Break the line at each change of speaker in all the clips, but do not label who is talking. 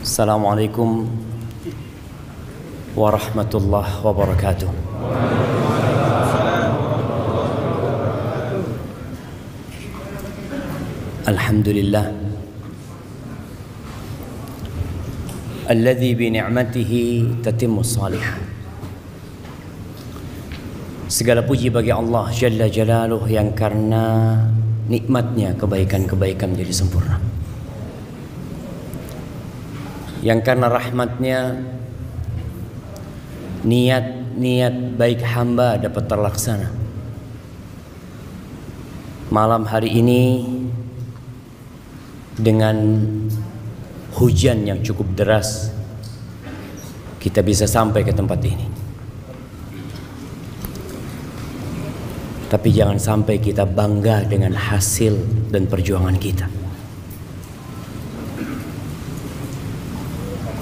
Assalamualaikum warahmatullahi wabarakatuh. Alhamdulillah alladzi bi ni'matihi tatimmu shalihah. Segala puji bagi Allah Jalla Jalaluh yang karena nikmatnya kebaikan-kebaikan menjadi sempurna, yang karena rahmatnya niat-niat baik hamba dapat terlaksana. Malam hari ini dengan hujan yang cukup deras kita bisa sampai ke tempat ini. Tapi jangan sampai kita bangga dengan hasil dan perjuangan kita,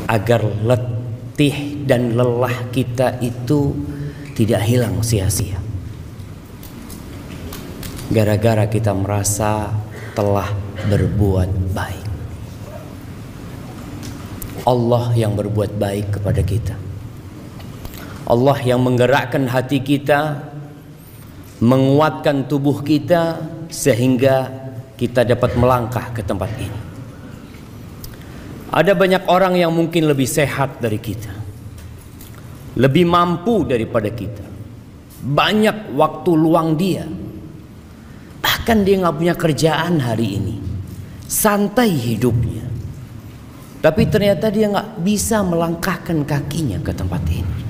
agar letih dan lelah kita itu tidak hilang sia-sia gara-gara kita merasa telah berbuat baik. Allah yang berbuat baik kepada kita, Allah yang menggerakkan hati kita, menguatkan tubuh kita sehingga kita dapat melangkah ke tempat ini. Ada banyak orang yang mungkin lebih sehat dari kita, lebih mampu daripada kita, banyak waktu luang dia, bahkan dia nggak punya kerjaan hari ini, santai hidupnya, tapi ternyata dia nggak bisa melangkahkan kakinya ke tempat ini.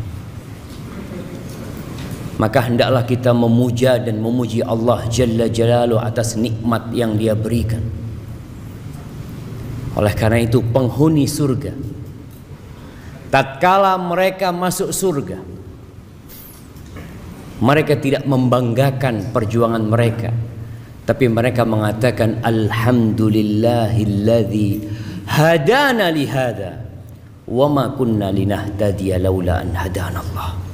Maka hendaklah kita memuja dan memuji Allah Jalla Jalaluh atas nikmat yang Dia berikan. Oleh karena itu penghuni surga, tatkala mereka masuk surga, mereka tidak membanggakan perjuangan mereka, tapi mereka mengatakan alhamdulillahilladzi hadana lihada wa ma kunna linahtadiya laula an hadanallah.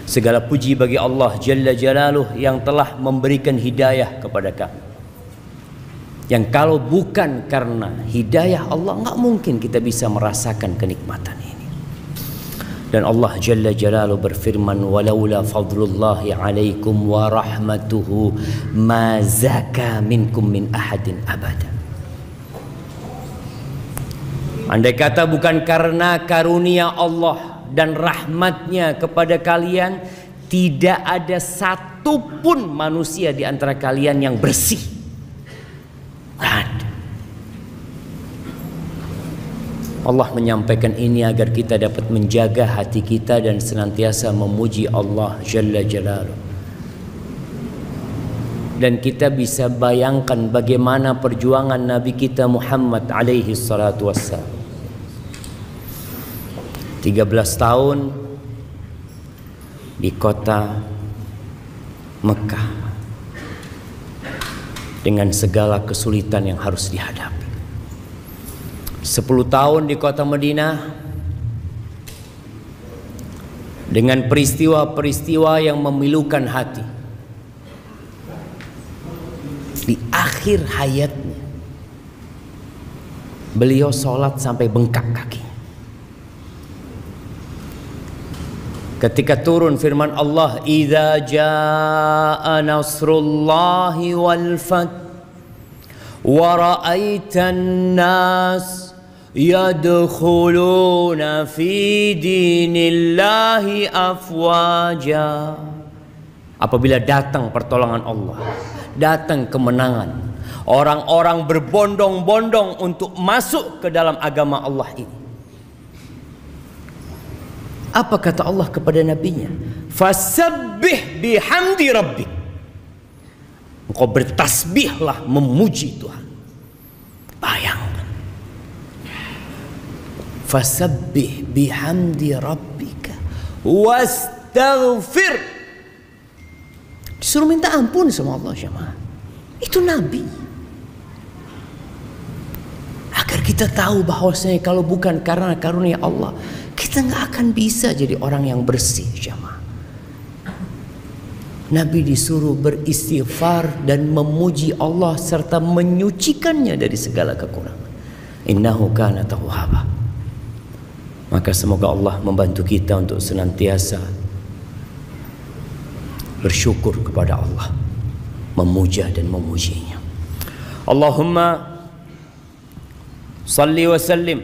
Segala puji bagi Allah Jalla Jalaluh yang telah memberikan hidayah kepada kami, yang kalau bukan karena hidayah Allah nggak mungkin kita bisa merasakan kenikmatan ini. Dan Allah Jalla Jalaluh berfirman, walaula fadlullahi alaikum wa rahmatuhu ma zaka minkum min ahadin abada. Andai kata bukan karena karunia Allah dan rahmatnya kepada kalian, tidak ada satupun manusia di antara kalian yang bersih. Ada. Allah menyampaikan ini agar kita dapat menjaga hati kita dan senantiasa memuji Allah Jalla Jalaluh. Dan kita bisa bayangkan bagaimana perjuangan Nabi kita Muhammad alaihi salatu wassalam. 13 tahun di kota Mekah dengan segala kesulitan yang harus dihadapi. 10 tahun di kota Madinah dengan peristiwa-peristiwa yang memilukan hati. Di akhir hayatnya beliau sholat sampai bengkak kaki. Ketika turun firman Allah, idza jaa nasrullahi wal fath wa ra'aitan nas yadkhuluna fi dinillahi afwaja. Apabila datang pertolongan Allah, datang kemenangan, orang-orang berbondong-bondong untuk masuk ke dalam agama Allah ini. Apa kata Allah kepada nabinya? Fasabbih bihamdi rabbik. Engkau bertasbihlah memuji Tuhan. Bayangkan. Fasabbih bihamdi rabbika wastaghfir. Disuruh minta ampun sama Allah jemaah. Itu nabi. Agar kita tahu bahwasanya kalau bukan karena karunia Allah, kita nggak akan bisa jadi orang yang bersih jemaah. Nabi disuruh beristighfar dan memuji Allah serta menyucikannya dari segala kekurangan. innahu kana tawwaba. Maka semoga Allah membantu kita untuk senantiasa bersyukur kepada Allah, memuja dan memujinya. Allahumma salli wa sallim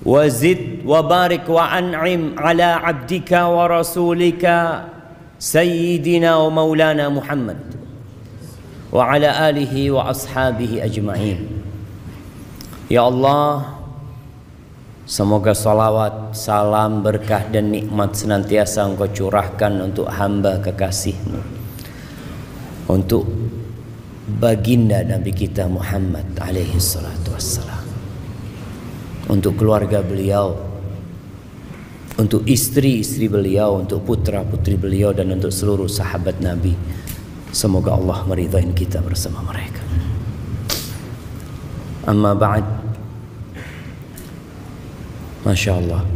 wa zid wa barik wa an'im ala abdika wa rasulika sayyidina wa maulana Muhammad wa ala alihi wa ashabihi ajma'in. Ya Allah, semoga salawat, salam, berkah dan nikmat senantiasa Engkau curahkan untuk hamba kekasih-Mu, untuk baginda Nabi kita Muhammad alaihi salatu wassalam, untuk keluarga beliau, untuk istri-istri beliau, untuk putra-putri beliau, dan untuk seluruh sahabat Nabi. Semoga Allah meridai kita bersama mereka. Amma ba'd. Masya Allah,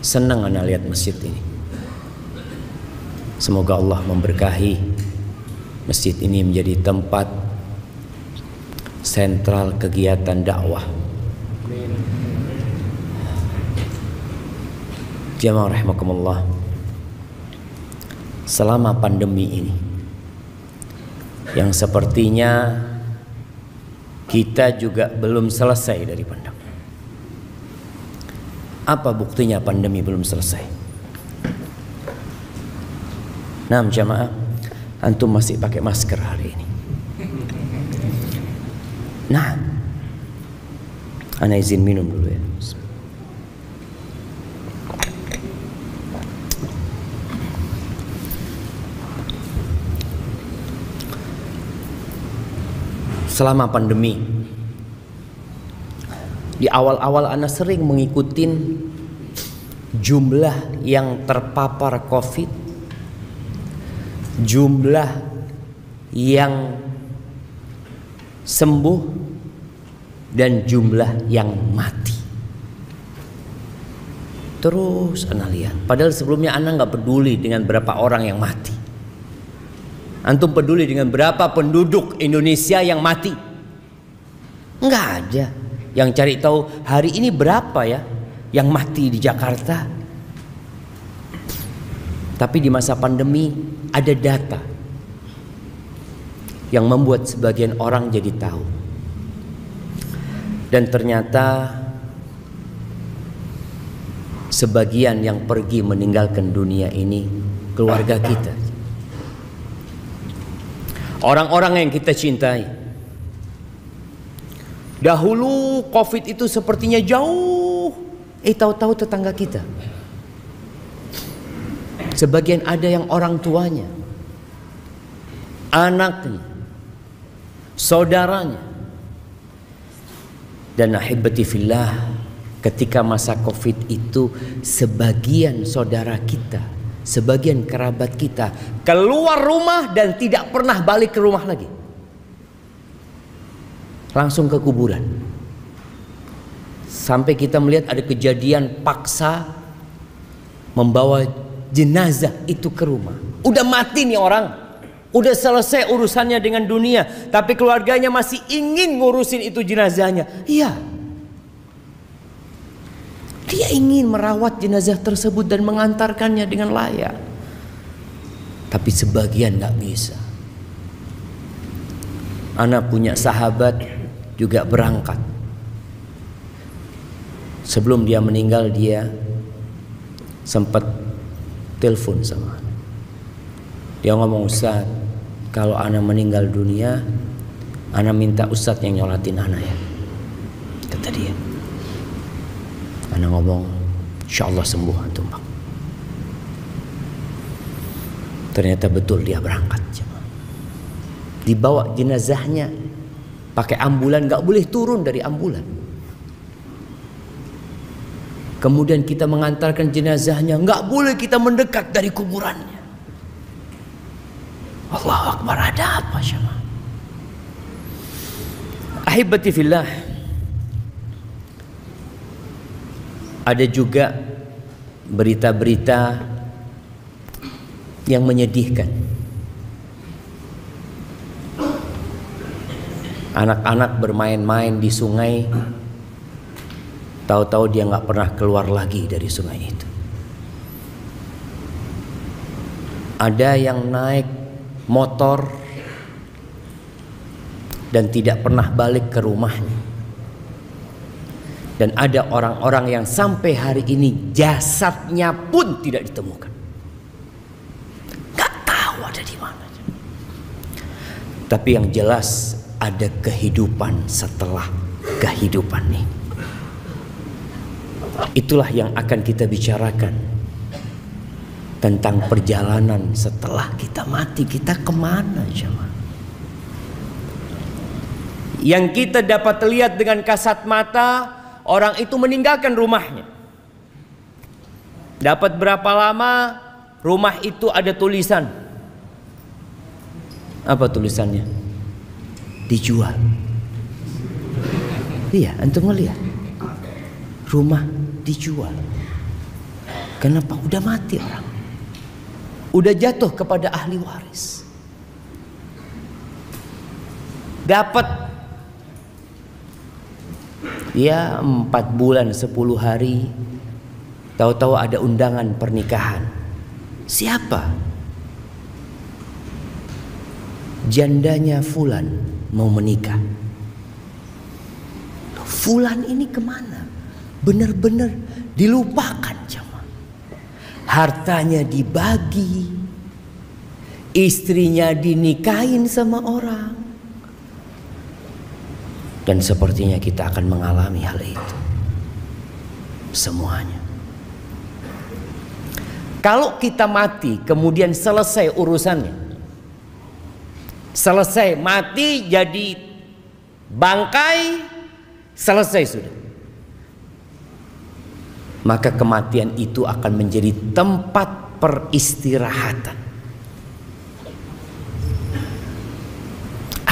senang ana lihat masjid ini. Semoga Allah memberkahi masjid ini menjadi tempat sentral kegiatan dakwah. Jamaah rahimakumullah, selama pandemi ini yang sepertinya kita juga belum selesai dari pandemi. Apa buktinya pandemi belum selesai? Nah, jamaah, antum masih pakai masker hari ini. Nah, ana izin minum dulu ya. Selama pandemi, di awal-awal ana sering mengikuti jumlah yang terpapar COVID, jumlah yang sembuh, dan jumlah yang mati. Terus ana lihat, padahal sebelumnya ana nggak peduli dengan berapa orang yang mati. Antum peduli dengan berapa penduduk Indonesia yang mati? Nggak ada. Yang cari tahu hari ini berapa ya yang mati di Jakarta. Tapi di masa pandemi ada data yang membuat sebagian orang jadi tahu. Dan ternyata sebagian yang pergi meninggalkan dunia ini keluarga kita, orang-orang yang kita cintai. Dahulu COVID itu sepertinya jauh, tahu-tahu tetangga kita. Sebagian ada yang orang tuanya, anaknya, saudaranya. Dan ahibati fillah, ketika masa COVID itu sebagian saudara kita, sebagian kerabat kita keluar rumah dan tidak pernah balik ke rumah lagi. Langsung ke kuburan. Sampai kita melihat ada kejadian paksa membawa jenazah itu ke rumah. Udah mati nih orang, udah selesai urusannya dengan dunia, tapi keluarganya masih ingin ngurusin itu jenazahnya. Iya, dia ingin merawat jenazah tersebut dan mengantarkannya dengan layak. Tapi sebagian gak bisa. Ana punya sahabat juga berangkat. Sebelum dia meninggal, dia sempat telepon sama ana. Dia ngomong, Ustaz, kalau ana meninggal dunia, ana minta Ustaz yang nyolatin ana ya, kata dia. Ana ngomong, insya Allah sembuh antum Pak. Ternyata betul dia berangkat. Dibawa jenazahnya pakai ambulan, nggak boleh turun dari ambulan. Kemudian kita mengantarkan jenazahnya, nggak boleh kita mendekat dari kuburannya. Allahu Akbar, ada apa syama? Ahibati fillah, ada juga berita-berita yang menyedihkan. Anak-anak bermain-main di sungai, tahu-tahu dia nggak pernah keluar lagi dari sungai itu. Ada yang naik motor dan tidak pernah balik ke rumahnya. Dan ada orang-orang yang sampai hari ini jasadnya pun tidak ditemukan. Gak tahu ada di mana. Tapi yang jelas ada kehidupan setelah kehidupan ini. Itulah yang akan kita bicarakan, tentang perjalanan setelah kita mati. Kita kemana jemaah? Yang kita dapat lihat dengan kasat mata, orang itu meninggalkan rumahnya. Dapat berapa lama, rumah itu ada tulisan. Apa tulisannya? Dijual. Iya, antum ngelihat. Rumah dijual. Kenapa? Udah mati orang. Udah jatuh kepada ahli waris. Dapat ya 4 bulan 10 hari, tahu-tahu ada undangan pernikahan. Siapa? Jandanya Fulan mau menikah. Fulan ini kemana? Benar-benar dilupakan jemaah. Hartanya dibagi, istrinya dinikahin sama orang. Dan sepertinya kita akan mengalami hal itu semuanya. Kalau kita mati kemudian selesai urusannya, selesai mati jadi bangkai, selesai sudah, maka kematian itu akan menjadi tempat peristirahatan,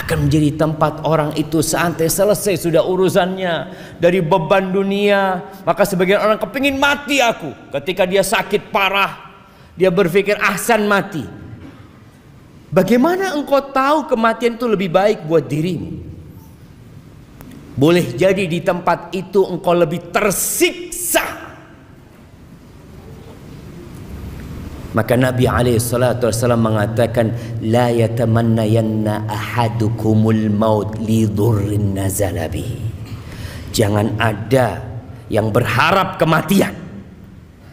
akan menjadi tempat orang itu santai. Selesai sudah urusannya dari beban dunia. Maka sebagian orang kepingin mati aku. Ketika dia sakit parah, dia berpikir ahsan mati. Bagaimana engkau tahu kematian itu lebih baik buat dirimu? Boleh jadi di tempat itu engkau lebih tersiksa. Maka Nabi SAW mengatakan, la yatamannayanna ahadukumul maut li dhurrin nazala bihi. Jangan ada yang berharap kematian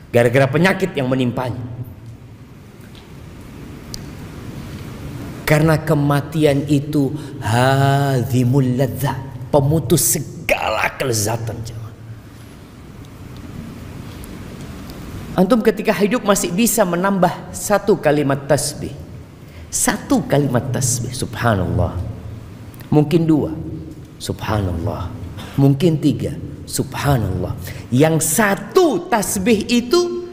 gara-gara penyakit yang menimpanya. Karena kematian itu hadzimul ladzat, pemutus segala kelezatan. Antum ketika hidup masih bisa menambah 1 kalimat tasbih. 1 kalimat tasbih, subhanallah. Mungkin 2, subhanallah. Mungkin 3, subhanallah. Yang 1 tasbih itu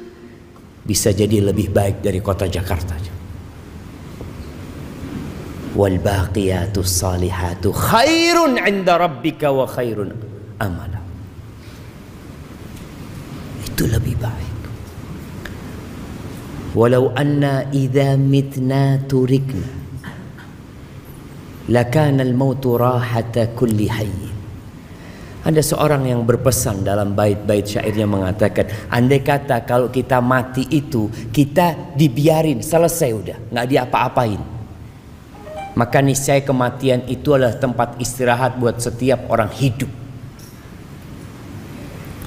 bisa jadi lebih baik dari kota Jakarta. Wal baqiyatus salihatu khairun 'inda rabbika wa khairun amala. Itu lebih baik. Walau anna idza mitna turikna lakana al-mautu rahata kulli hayy. Ada seorang yang berpesan dalam bait-bait syairnya mengatakan, andai kata kalau kita mati itu kita dibiarin selesai udah, nggak diapa-apain, maka niscaya kematian itu adalah tempat istirahat buat setiap orang hidup.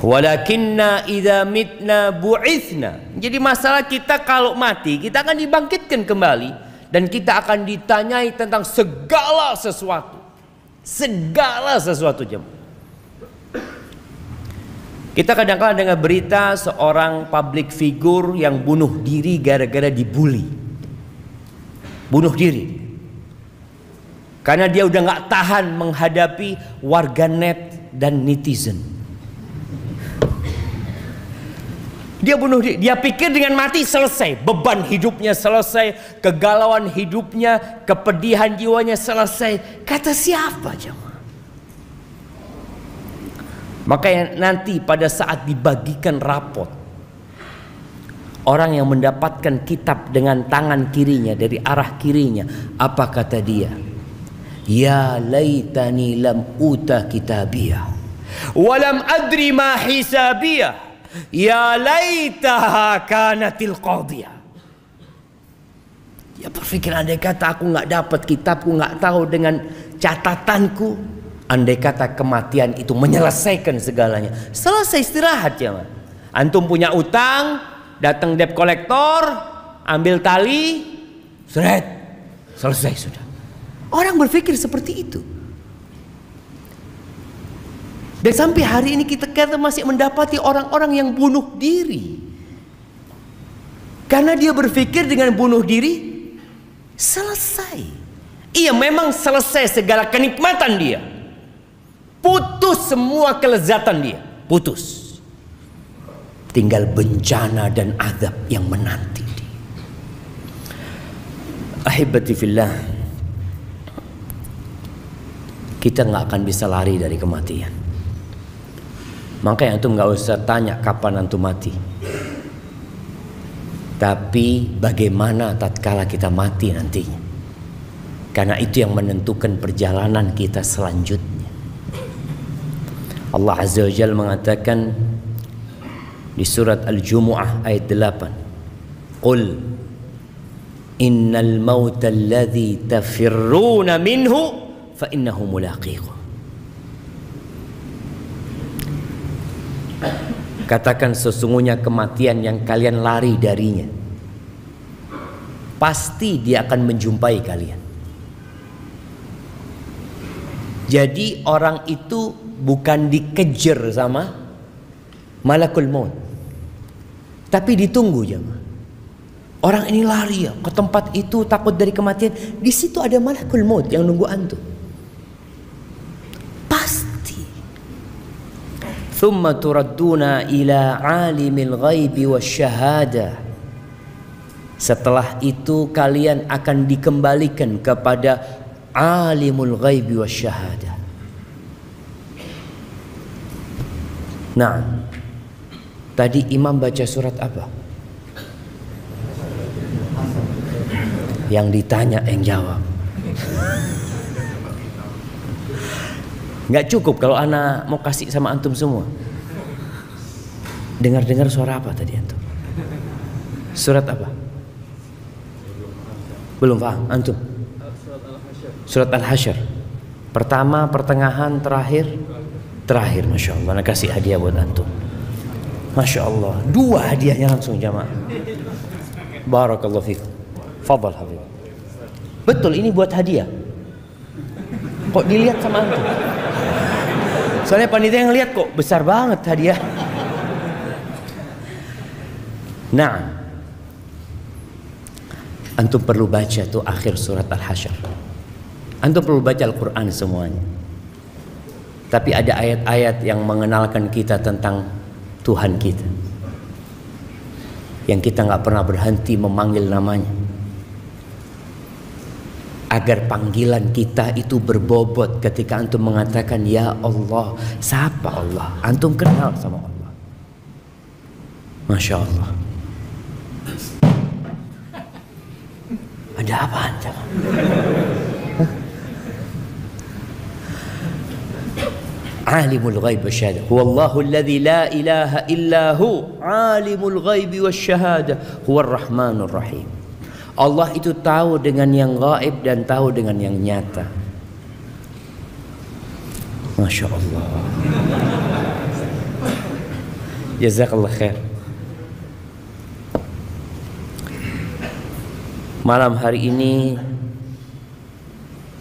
Walakinna idza mitna bu'itsna. Jadi masalah kita kalau mati, kita akan dibangkitkan kembali dan kita akan ditanyai tentang segala sesuatu. Segala sesuatu jemaah. Kita kadang-kadang dengar berita seorang public figure yang bunuh diri gara-gara dibully. Bunuh diri. Karena dia udah gak tahan menghadapi warganet dan netizen. Dia bunuh diri. Dia pikir dengan mati selesai, beban hidupnya selesai, kegalauan hidupnya, kepedihan jiwanya selesai. Kata siapa jemaah? Maka nanti pada saat dibagikan rapot, orang yang mendapatkan kitab dengan tangan kirinya dari arah kirinya, apa kata dia? Ya laitani lam uta kitabiyah wa lam adri ma hisabiyah. Ya laitaha kanatil qadiyah. Dia berpikir, andai kata aku nggak dapat kitabku, nggak tahu dengan catatanku, andai kata kematian itu menyelesaikan segalanya. Selesai, istirahat ya. Antum punya utang, datang debt collector, ambil tali, seret, selesai sudah. Orang berpikir seperti itu. Dan sampai hari ini kita masih mendapati orang-orang yang bunuh diri. Karena dia berpikir dengan bunuh diri selesai. Iya, memang selesai segala kenikmatan dia. Putus semua kelezatan dia. Putus. Tinggal bencana dan azab yang menanti dia. Ahibati fillah, kita nggak akan bisa lari dari kematian. Makanya antum nggak usah tanya kapan antum mati, tapi bagaimana tatkala kita mati nantinya. Karena itu yang menentukan perjalanan kita selanjutnya. Allah Azza wa Jalla mengatakan di surat Al-Jumu'ah ayat 8, Qul innal mauta alladhi tafirruna minhu fa innahu mulaqikum. Katakan, sesungguhnya kematian yang kalian lari darinya, pasti dia akan menjumpai kalian. Jadi orang itu bukan dikejar sama malakul maut, tapi ditunggu jemaah. Orang ini lari ya ke tempat itu, takut dari kematian. Di situ ada malakul maut yang nunggu antum. Thumma turadduna ila alimil ghaibi wasyahadah. Setelah itu kalian akan dikembalikan kepada alimul ghaibi wasyahadah. Nah, tadi imam baca surat apa? Yang ditanya yang jawab. Nggak cukup kalau ana mau kasih sama antum semua. Dengar-dengar suara apa tadi antum? Surat apa? Belum paham antum? Surat Al-Hasyr. Pertama, pertengahan, terakhir. Terakhir, Masya Allah. Ana kasih hadiah buat antum. Masya Allah. 2 hadiahnya langsung jamaah. Barakallahu fikum. Fadal habib. Betul, ini buat hadiah. Kok dilihat sama antum? Soalnya panitia yang lihat kok besar banget hadiah. Nah, antum perlu baca tuh akhir surat Al-Hasyr. Antum perlu baca Al-Quran semuanya. Tapi ada ayat-ayat yang mengenalkan kita tentang Tuhan kita, yang kita nggak pernah berhenti memanggil namanya, agar panggilan kita itu berbobot ketika antum mengatakan ya Allah. Siapa Allah? Antum kenal sama Allah. Masya Allah. Ada apa antum? Alimul ghaib wasyahadah. Huwallahu alladzi la ilaha illahu alimul ghaib wasyahadah huwar rahmanur rahim. Allah itu tahu dengan yang gaib dan tahu dengan yang nyata. Masya Allah. Jazakallah khair. Malam hari ini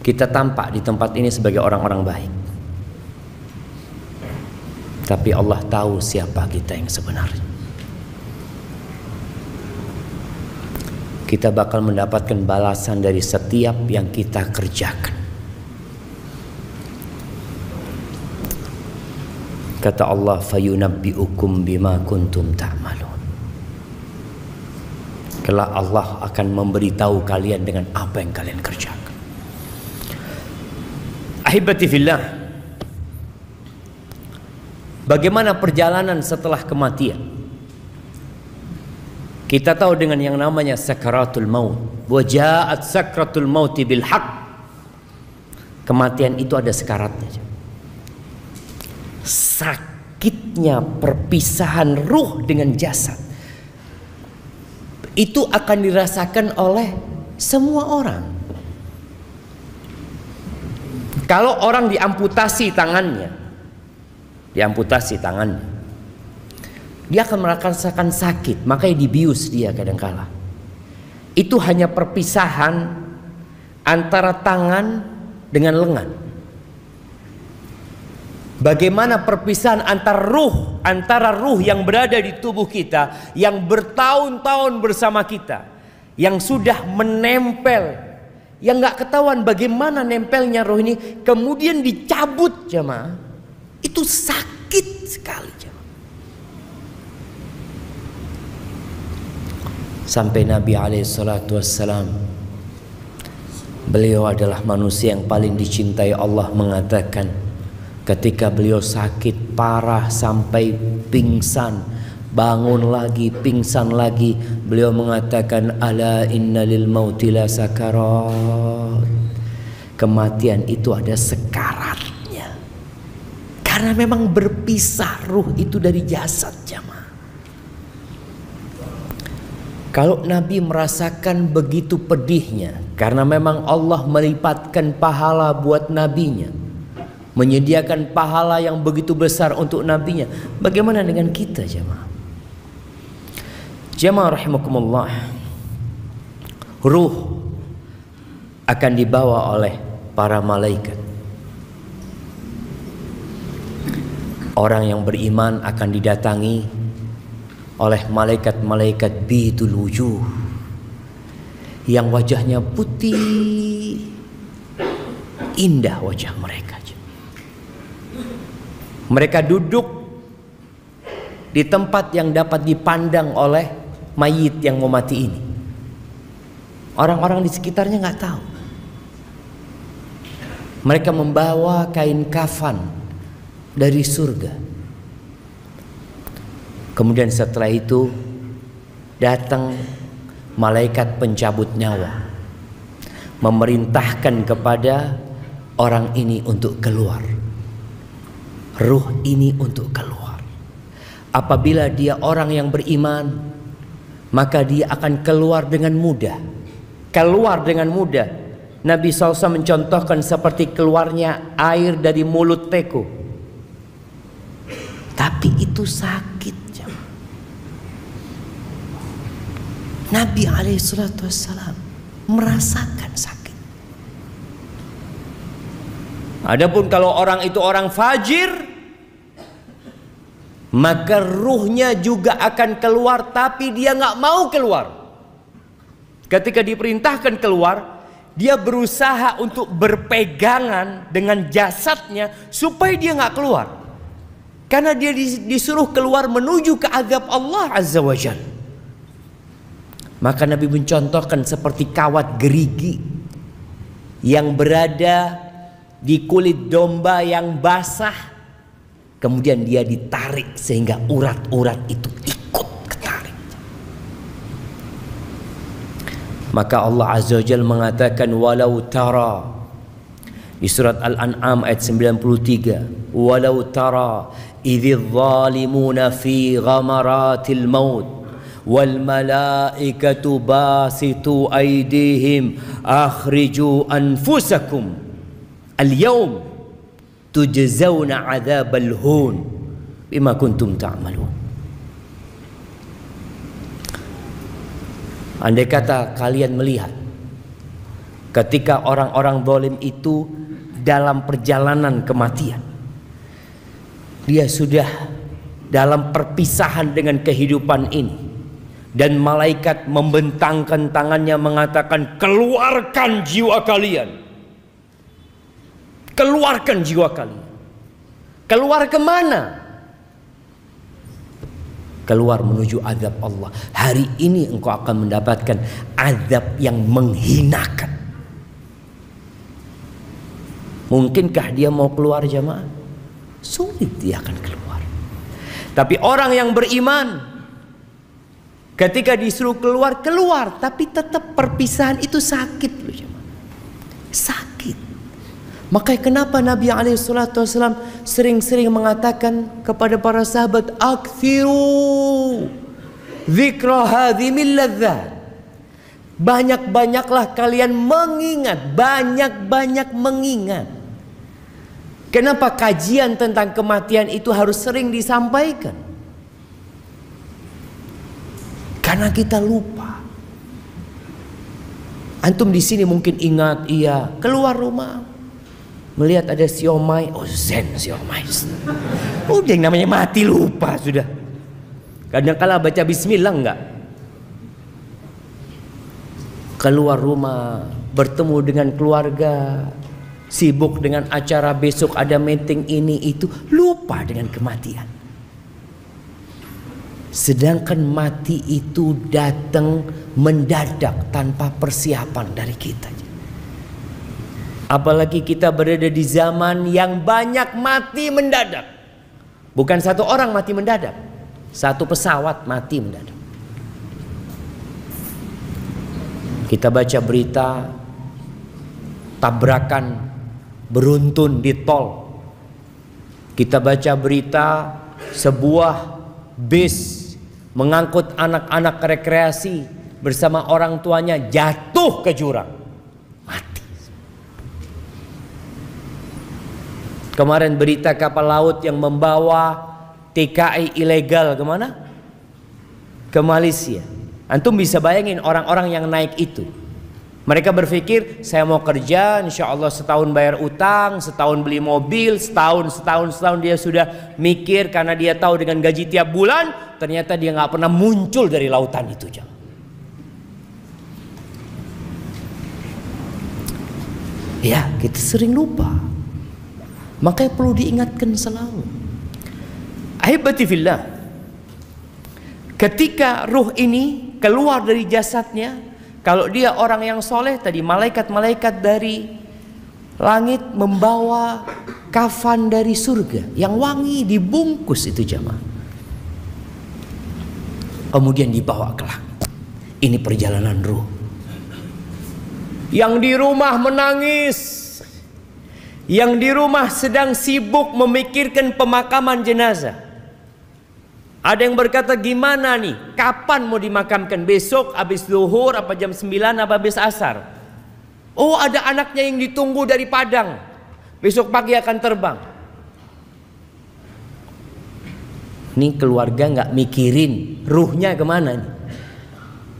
kita tampak di tempat ini sebagai orang-orang baik, tapi Allah tahu siapa kita yang sebenarnya. Kita bakal mendapatkan balasan dari setiap yang kita kerjakan. Kata Allah, fayunabbi'ukum bima kuntum ta'malun. Kelak Allah akan memberitahu kalian dengan apa yang kalian kerjakan. Ahibati fillah, bagaimana perjalanan setelah kematian? Kita tahu dengan yang namanya sakaratul maut. Wa ja'at sakratul maut bil haqq. Kematian itu ada sekaratnya. Sakitnya perpisahan ruh dengan jasad itu akan dirasakan oleh semua orang. Kalau orang diamputasi tangannya, dia akan merasakan sakit, makanya dibius dia kadangkala. Itu hanya perpisahan antara tangan dengan lengan. Bagaimana perpisahan antara ruh yang berada di tubuh kita, yang bertahun-tahun bersama kita, yang sudah menempel, yang nggak ketahuan bagaimana nempelnya ruh ini, kemudian dicabut jemaah, itu sakit sekali jemaah. Sampai Nabi SAW, beliau adalah manusia yang paling dicintai Allah, mengatakan ketika beliau sakit parah sampai pingsan, bangun lagi, pingsan lagi, beliau mengatakan, ala inna lil mauti la sakarat. Kematian itu ada sekaratnya, karena memang berpisah ruh itu dari jasad jamaah. Kalau Nabi merasakan begitu pedihnya, karena memang Allah melipatkan pahala buat nabinya, menyediakan pahala yang begitu besar untuk nabinya, bagaimana dengan kita jemaah? Jemaah rahimakumullah, ruh akan dibawa oleh para malaikat. Orang yang beriman akan didatangi oleh malaikat-malaikat bidul wujuh, yang wajahnya putih, indah wajah mereka. Mereka duduk di tempat yang dapat dipandang oleh mayit yang mau mati ini. Orang-orang di sekitarnya nggak tahu. Mereka membawa kain kafan dari surga. Kemudian setelah itu datang malaikat pencabut nyawa, memerintahkan kepada orang ini untuk keluar. Ruh ini untuk keluar. Apabila dia orang yang beriman, maka dia akan keluar dengan mudah. Keluar dengan mudah. Nabi SAW mencontohkan seperti keluarnya air dari mulut teko. Tapi itu sakit. Nabi SAW merasakan sakit. Adapun kalau orang itu orang fajir, maka ruhnya juga akan keluar, tapi dia nggak mau keluar. Ketika diperintahkan keluar, dia berusaha untuk berpegangan dengan jasadnya supaya dia nggak keluar, karena dia disuruh keluar menuju ke azab Allah Azza wa Jalla. Maka Nabi mencontohkan seperti kawat gerigi yang berada di kulit domba yang basah, kemudian dia ditarik sehingga urat-urat itu ikut ketarik. Maka Allah Azza wa Jalla mengatakan, walau tara, di surat Al-An'am ayat 93, walau tara idz zalimuna fi ghamaratil maut wal malaikatu basitu aydihim akhriju anfusakum al-yawm tujzauna adzabal hun bima kuntum ta'malun. Andai kata kalian melihat ketika orang-orang zalim itu dalam perjalanan kematian, dia sudah dalam perpisahan dengan kehidupan ini, dan malaikat membentangkan tangannya mengatakan, keluarkan jiwa kalian, keluarkan jiwa kalian. Keluar kemana? Keluar menuju azab Allah. Hari ini engkau akan mendapatkan azab yang menghinakan. Mungkinkah dia mau keluar jamaah? Sulit dia akan keluar. Tapi orang yang beriman, ketika disuruh keluar, keluar. Tapi tetap perpisahan itu sakit loh jemaah. Sakit. Makanya kenapa Nabi SAW sering-sering mengatakan kepada para sahabat, "Aktsiru dzikra hadhimil ladzat." Banyak-banyaklah kalian mengingat, banyak-banyak mengingat. Kenapa kajian tentang kematian itu harus sering disampaikan? Karena kita lupa. Antum di sini mungkin ingat, iya, keluar rumah melihat ada siomay, oh zen siomay. Udah yang namanya mati lupa sudah. Kadang-kala baca bismillah enggak. Keluar rumah, bertemu dengan keluarga, sibuk dengan acara besok ada meeting ini itu, lupa dengan kematian. Sedangkan mati itu datang mendadak tanpa persiapan dari kita. Apalagi kita berada di zaman yang banyak mati mendadak. Bukan satu orang mati mendadak, satu pesawat mati mendadak. Kita baca berita tabrakan beruntun di tol. Kita baca berita sebuah bis mengangkut anak-anak rekreasi bersama orang tuanya jatuh ke jurang, mati. Kemarin berita kapal laut yang membawa TKI ilegal kemana? Ke Malaysia. Antum bisa bayangin orang-orang yang naik itu. Mereka berpikir, saya mau kerja, insya Allah setahun bayar utang, setahun beli mobil, setahun dia sudah mikir karena dia tahu dengan gaji tiap bulan, ternyata dia nggak pernah muncul dari lautan itu. Ya, kita sering lupa. Makanya perlu diingatkan selalu. Ahibati fillah, ketika ruh ini keluar dari jasadnya, kalau dia orang yang soleh tadi, malaikat-malaikat dari langit membawa kafan dari surga yang wangi, dibungkus itu jamaah. Kemudian dibawa ke langit. Ini perjalanan ruh. Yang di rumah menangis, yang di rumah sedang sibuk memikirkan pemakaman jenazah. Ada yang berkata, gimana nih, kapan mau dimakamkan? Besok, habis zuhur, apa jam 9, apa habis asar? Oh, ada anaknya yang ditunggu dari Padang, besok pagi akan terbang. Nih keluarga nggak mikirin ruhnya kemana nih.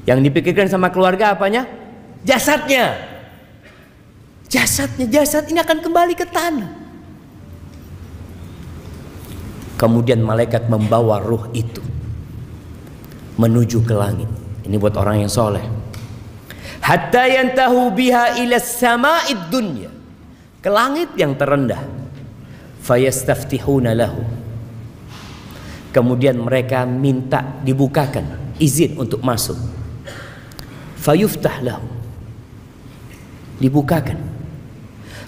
Yang dipikirkan sama keluarga apanya? Jasadnya. Jasad ini akan kembali ke tanah. Kemudian malaikat membawa ruh itu menuju ke langit. Ini buat orang yang soleh. Hatta yantahu biha ila sama'id dunya, ke langit yang terendah. Fayastaftihuna lahu. Kemudian mereka minta dibukakan izin untuk masuk. Fayuftah lahu, dibukakan.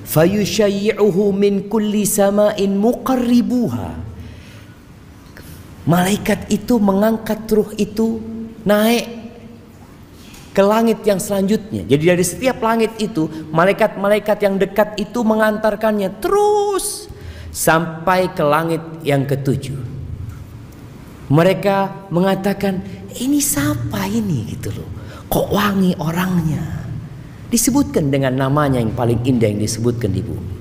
Fayushayyi'uhu min kulli sama'in muqarribuha. Malaikat itu mengangkat ruh itu naik ke langit yang selanjutnya. Jadi dari setiap langit itu, malaikat-malaikat yang dekat itu mengantarkannya terus sampai ke langit yang ketujuh. Mereka mengatakan, ini siapa ini gitu loh, kok wangi orangnya. Disebutkan dengan namanya yang paling indah yang disebutkan di bumi.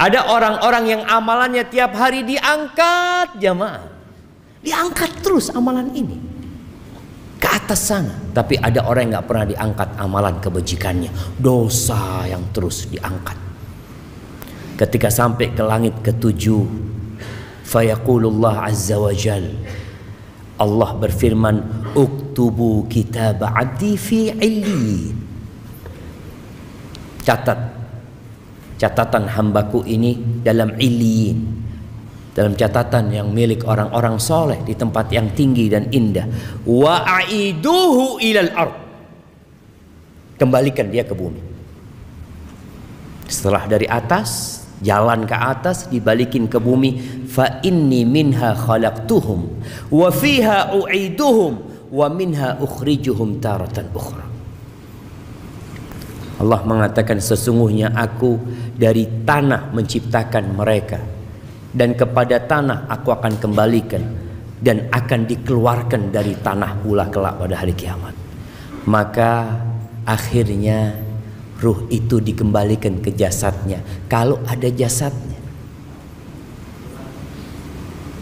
Ada orang-orang yang amalannya tiap hari diangkat jamaah. Diangkat terus amalan ini ke atas sana. Tapi ada orang yang gak pernah diangkat amalan kebajikannya, dosa yang terus diangkat. Ketika sampai ke langit ketujuh, fayaqulullah azza wa jal, Allah berfirman, uktubu kitab abdi fi illiyin. Catatan hambaku ini dalam illiyin, dalam catatan yang milik orang-orang soleh di tempat yang tinggi dan indah. Wa aiduhu ilal ard, kembalikan dia ke bumi. Setelah dari atas, jalan ke atas, dibalikin ke bumi. Fa inni minha khalaqtuhum wa fiha u'iduhum wa minha ukhrijuhum taratan ukhra. Allah mengatakan, sesungguhnya aku dari tanah menciptakan mereka, dan kepada tanah aku akan kembalikan, dan akan dikeluarkan dari tanah pula kelak pada hari kiamat. Maka akhirnya ruh itu dikembalikan ke jasadnya, kalau ada jasadnya.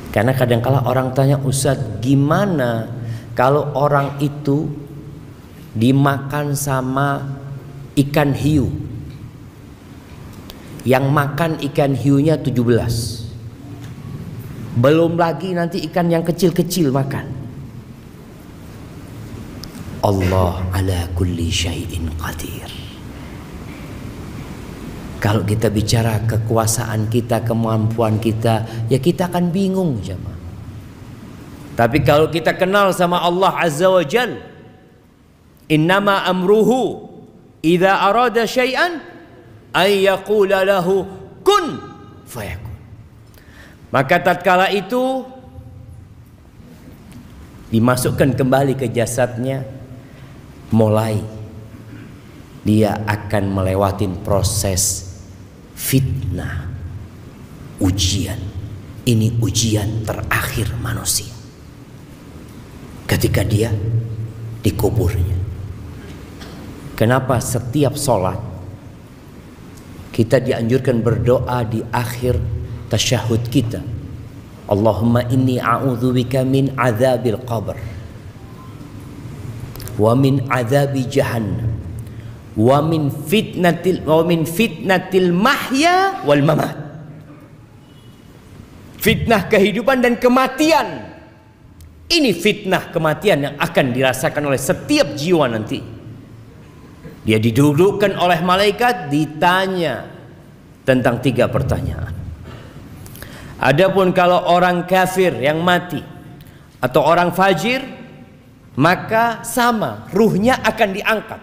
Karena kadang-kala orang tanya, Ustaz, gimana kalau orang itu dimakan sama ikan hiu? Yang makan ikan hiunya 17. Belum lagi nanti ikan yang kecil-kecil makan. Allah ala kulli syai'in qadir. Kalau kita bicara kekuasaan kita, kemampuan kita, ya kita akan bingung jemaah. Tapi kalau kita kenal sama Allah Azza wa Jal, innama amruhu idza arada syai'an ay yaqula lahu kun fayakun. Maka tatkala itu dimasukkan kembali ke jasadnya, mulai dia akan melewatin proses fitnah, ujian. Ini ujian terakhir manusia ketika dia dikuburnya. Kenapa setiap sholat kita dianjurkan berdoa di akhir tasyahud kita, Allahumma inni a'udzubika min adzabil qabr wa min adzabi jahannam wa min fitnatil mahya wal mamat. Fitnah kehidupan dan kematian. Ini fitnah kematian yang akan dirasakan oleh setiap jiwa nanti. Dia didudukkan oleh malaikat, ditanya tentang 3 pertanyaan. Adapun kalau orang kafir yang mati atau orang fajir, maka sama, ruhnya akan diangkat.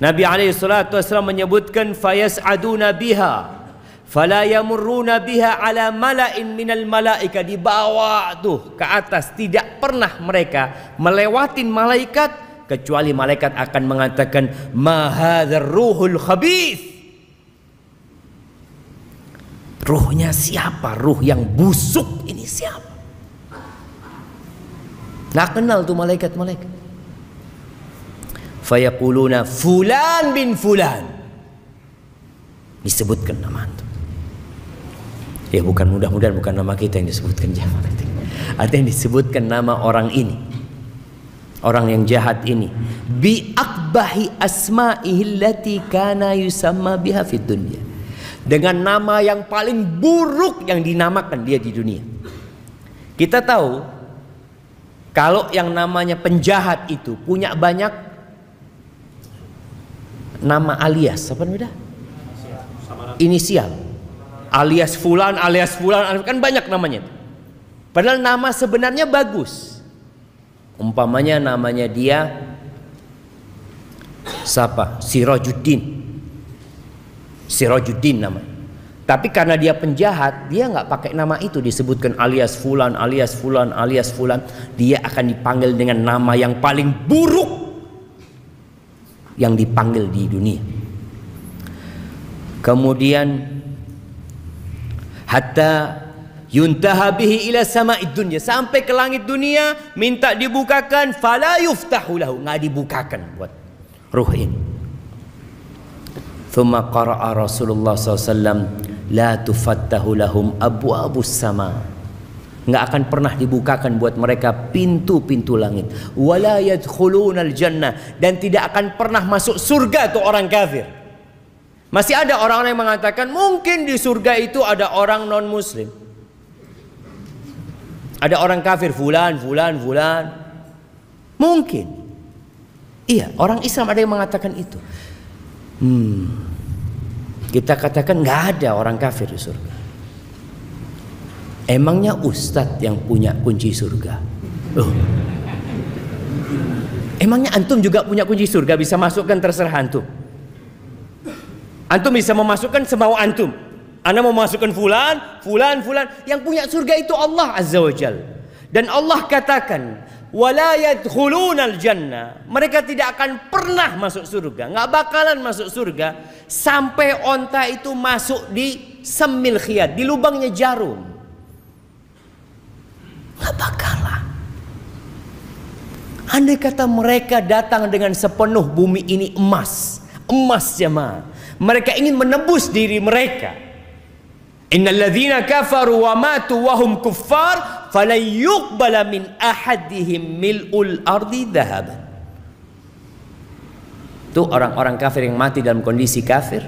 Nabi SAW menyebutkan, fayas'aduna biha fala yamurruna biha ala mala'in minal malaika. Dibawa tuh ke atas, tidak pernah mereka melewatin malaikat kecuali malaikat akan mengatakan, ma hadzal ruhul khabith. Ruhnya siapa? Ruh yang busuk ini siapa? Nggak kenal tuh malaikat-malaikat. Fayaquluna fulan bin fulan. Disebutkan nama itu. Ya bukan, mudah-mudahan bukan nama kita yang disebutkan, jangan. Artinya disebutkan nama orang ini, orang yang jahat ini, bi akbahi asma'ihi allati kana yusamma biha fid dunya, dengan nama yang paling buruk yang dinamakan dia di dunia. Kita tahu kalau yang namanya penjahat itu punya banyak nama alias, apa namanya? Inisial. Alias fulan, kan banyak namanya. Padahal nama sebenarnya bagus. Umpamanya namanya dia siapa? Sirajuddin namanya. Tapi karena dia penjahat, dia nggak pakai nama itu, disebutkan alias fulan. Dia akan dipanggil dengan nama yang paling buruk yang dipanggil di dunia. Kemudian hatta yuntaha bihi ila sama'id dunya, sampai ke langit dunia, minta dibukakan, fala yuftahu lahu, nggak dibukakan buat ruh ini. Thumma qara'a Rasulullah SAW, la tufattahu lahum abwabus sama, nggak akan pernah dibukakan buat mereka pintu-pintu langit. Wala yadkhulunal jannah, dan tidak akan pernah masuk surga tuh orang kafir. Masih ada orang-orang yang mengatakan mungkin di surga itu ada orang non muslim, ada orang kafir, fulan. Mungkin. Iya, orang Islam ada yang mengatakan itu. Kita katakan nggak ada orang kafir di surga. Emangnya ustadz yang punya kunci surga? Emangnya antum juga punya kunci surga, bisa masukkan terserah antum? Antum bisa memasukkan semau antum. Anda mau masukkan fulan. Yang punya surga itu Allah Azza wa Jal. Dan Allah katakan, wala yadkhulunal jannah. Mereka tidak akan pernah masuk surga, nggak bakalan masuk surga sampai onta itu masuk di semil khiyat, di lubangnya jarum. Nggak bakalan. Andai kata mereka datang dengan sepenuh bumi ini emas, emas jemaah, mereka ingin menebus diri mereka. Innal ladzina kafaru wa matu wa hum kuffar falan yuqbala min ahadihim mil'ul ardi dhahaban. Itu orang-orang kafir yang mati dalam kondisi kafir.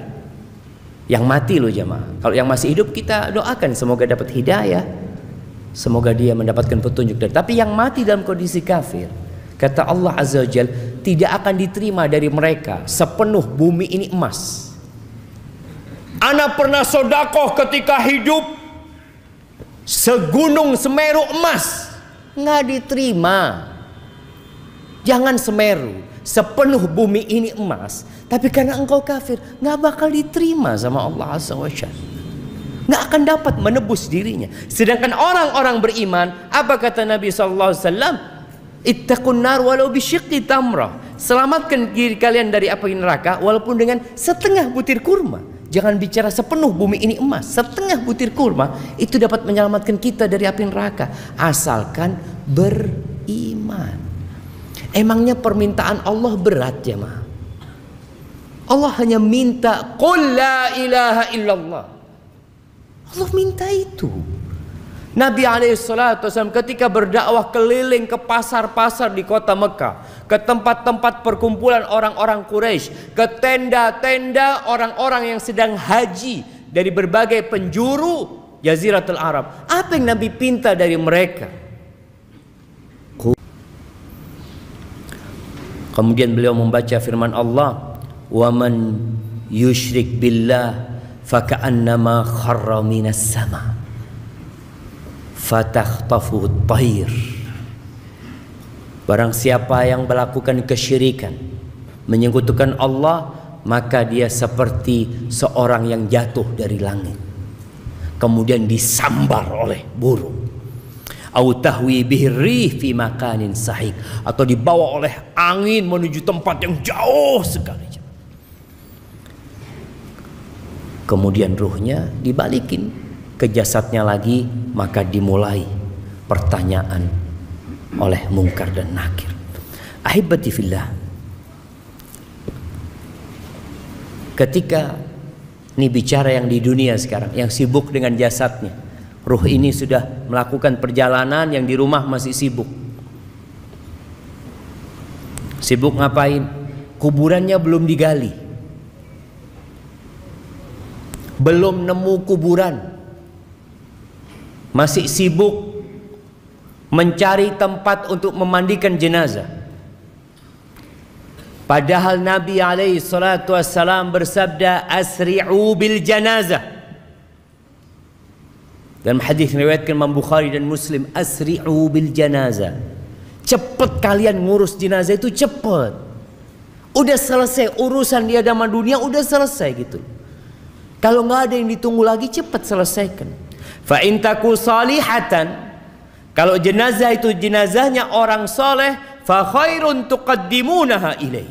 Yang mati loh jemaah. Kalau yang masih hidup kita doakan semoga dapat hidayah, semoga dia mendapatkan petunjuk. Tapi yang mati dalam kondisi kafir, kata Allah Azza wa Jalla, tidak akan diterima dari mereka sepenuh bumi ini emas. Ana pernah sodakoh ketika hidup segunung Semeru emas, nggak diterima. Jangan Semeru, sepenuh bumi ini emas, tapi karena engkau kafir, nggak bakal diterima sama Allah Azza wa Jalla. Nggak akan dapat menebus dirinya. Sedangkan orang-orang beriman, apa kata Nabi SAW? Ittaqun nar walau bisyiqqi tamrah. Selamatkan diri kalian dari api neraka walaupun dengan setengah butir kurma. Jangan bicara sepenuh bumi ini emas, setengah butir kurma itu dapat menyelamatkan kita dari api neraka, asalkan beriman. Emangnya permintaan Allah berat ya ma? Allah hanya minta qul la ilaha illallah. Allah minta itu. Nabi SAW ketika berdakwah keliling ke pasar-pasar di kota Mekah, ke tempat-tempat perkumpulan orang-orang Quraisy, ke tenda-tenda orang-orang yang sedang haji dari berbagai penjuru Jaziratul Arab. Apa yang Nabi pinta dari mereka? Kemudian beliau membaca firman Allah, "Wa man yusyrik billah faka'annama kharra minas sama fatakhtafuhu at-tayr." Barang siapa yang melakukan kesyirikan, menyekutukan Allah, maka dia seperti seorang yang jatuh dari langit kemudian disambar oleh burung. Au tahwi bihi rih fi makanin sahik, atau dibawa oleh angin menuju tempat yang jauh sekali. Kemudian ruhnya dibalikin ke jasadnya lagi, maka dimulai pertanyaan oleh Mungkar dan Nakir. Ahibati fillah, ketika ini bicara yang di dunia sekarang, yang sibuk dengan jasadnya, ruh ini sudah melakukan perjalanan, yang di rumah masih sibuk. Sibuk ngapain? Kuburannya belum digali, belum nemu kuburan, masih sibuk mencari tempat untuk memandikan jenazah. Padahal Nabi SAW bersabda, asri'u bil janazah. Dalam hadis riwayatkan Imam Bukhari dan Muslim, asri'u bil janazah. Cepat kalian ngurus jenazah itu, cepat. Udah selesai urusan di hadapan dunia, udah selesai gitu. Kalau nggak ada yang ditunggu lagi, cepat selesaikan. Fa in taku salihatan, kalau jenazah itu jenazahnya orang soleh, fa khairun tuqaddimunaha ilaih,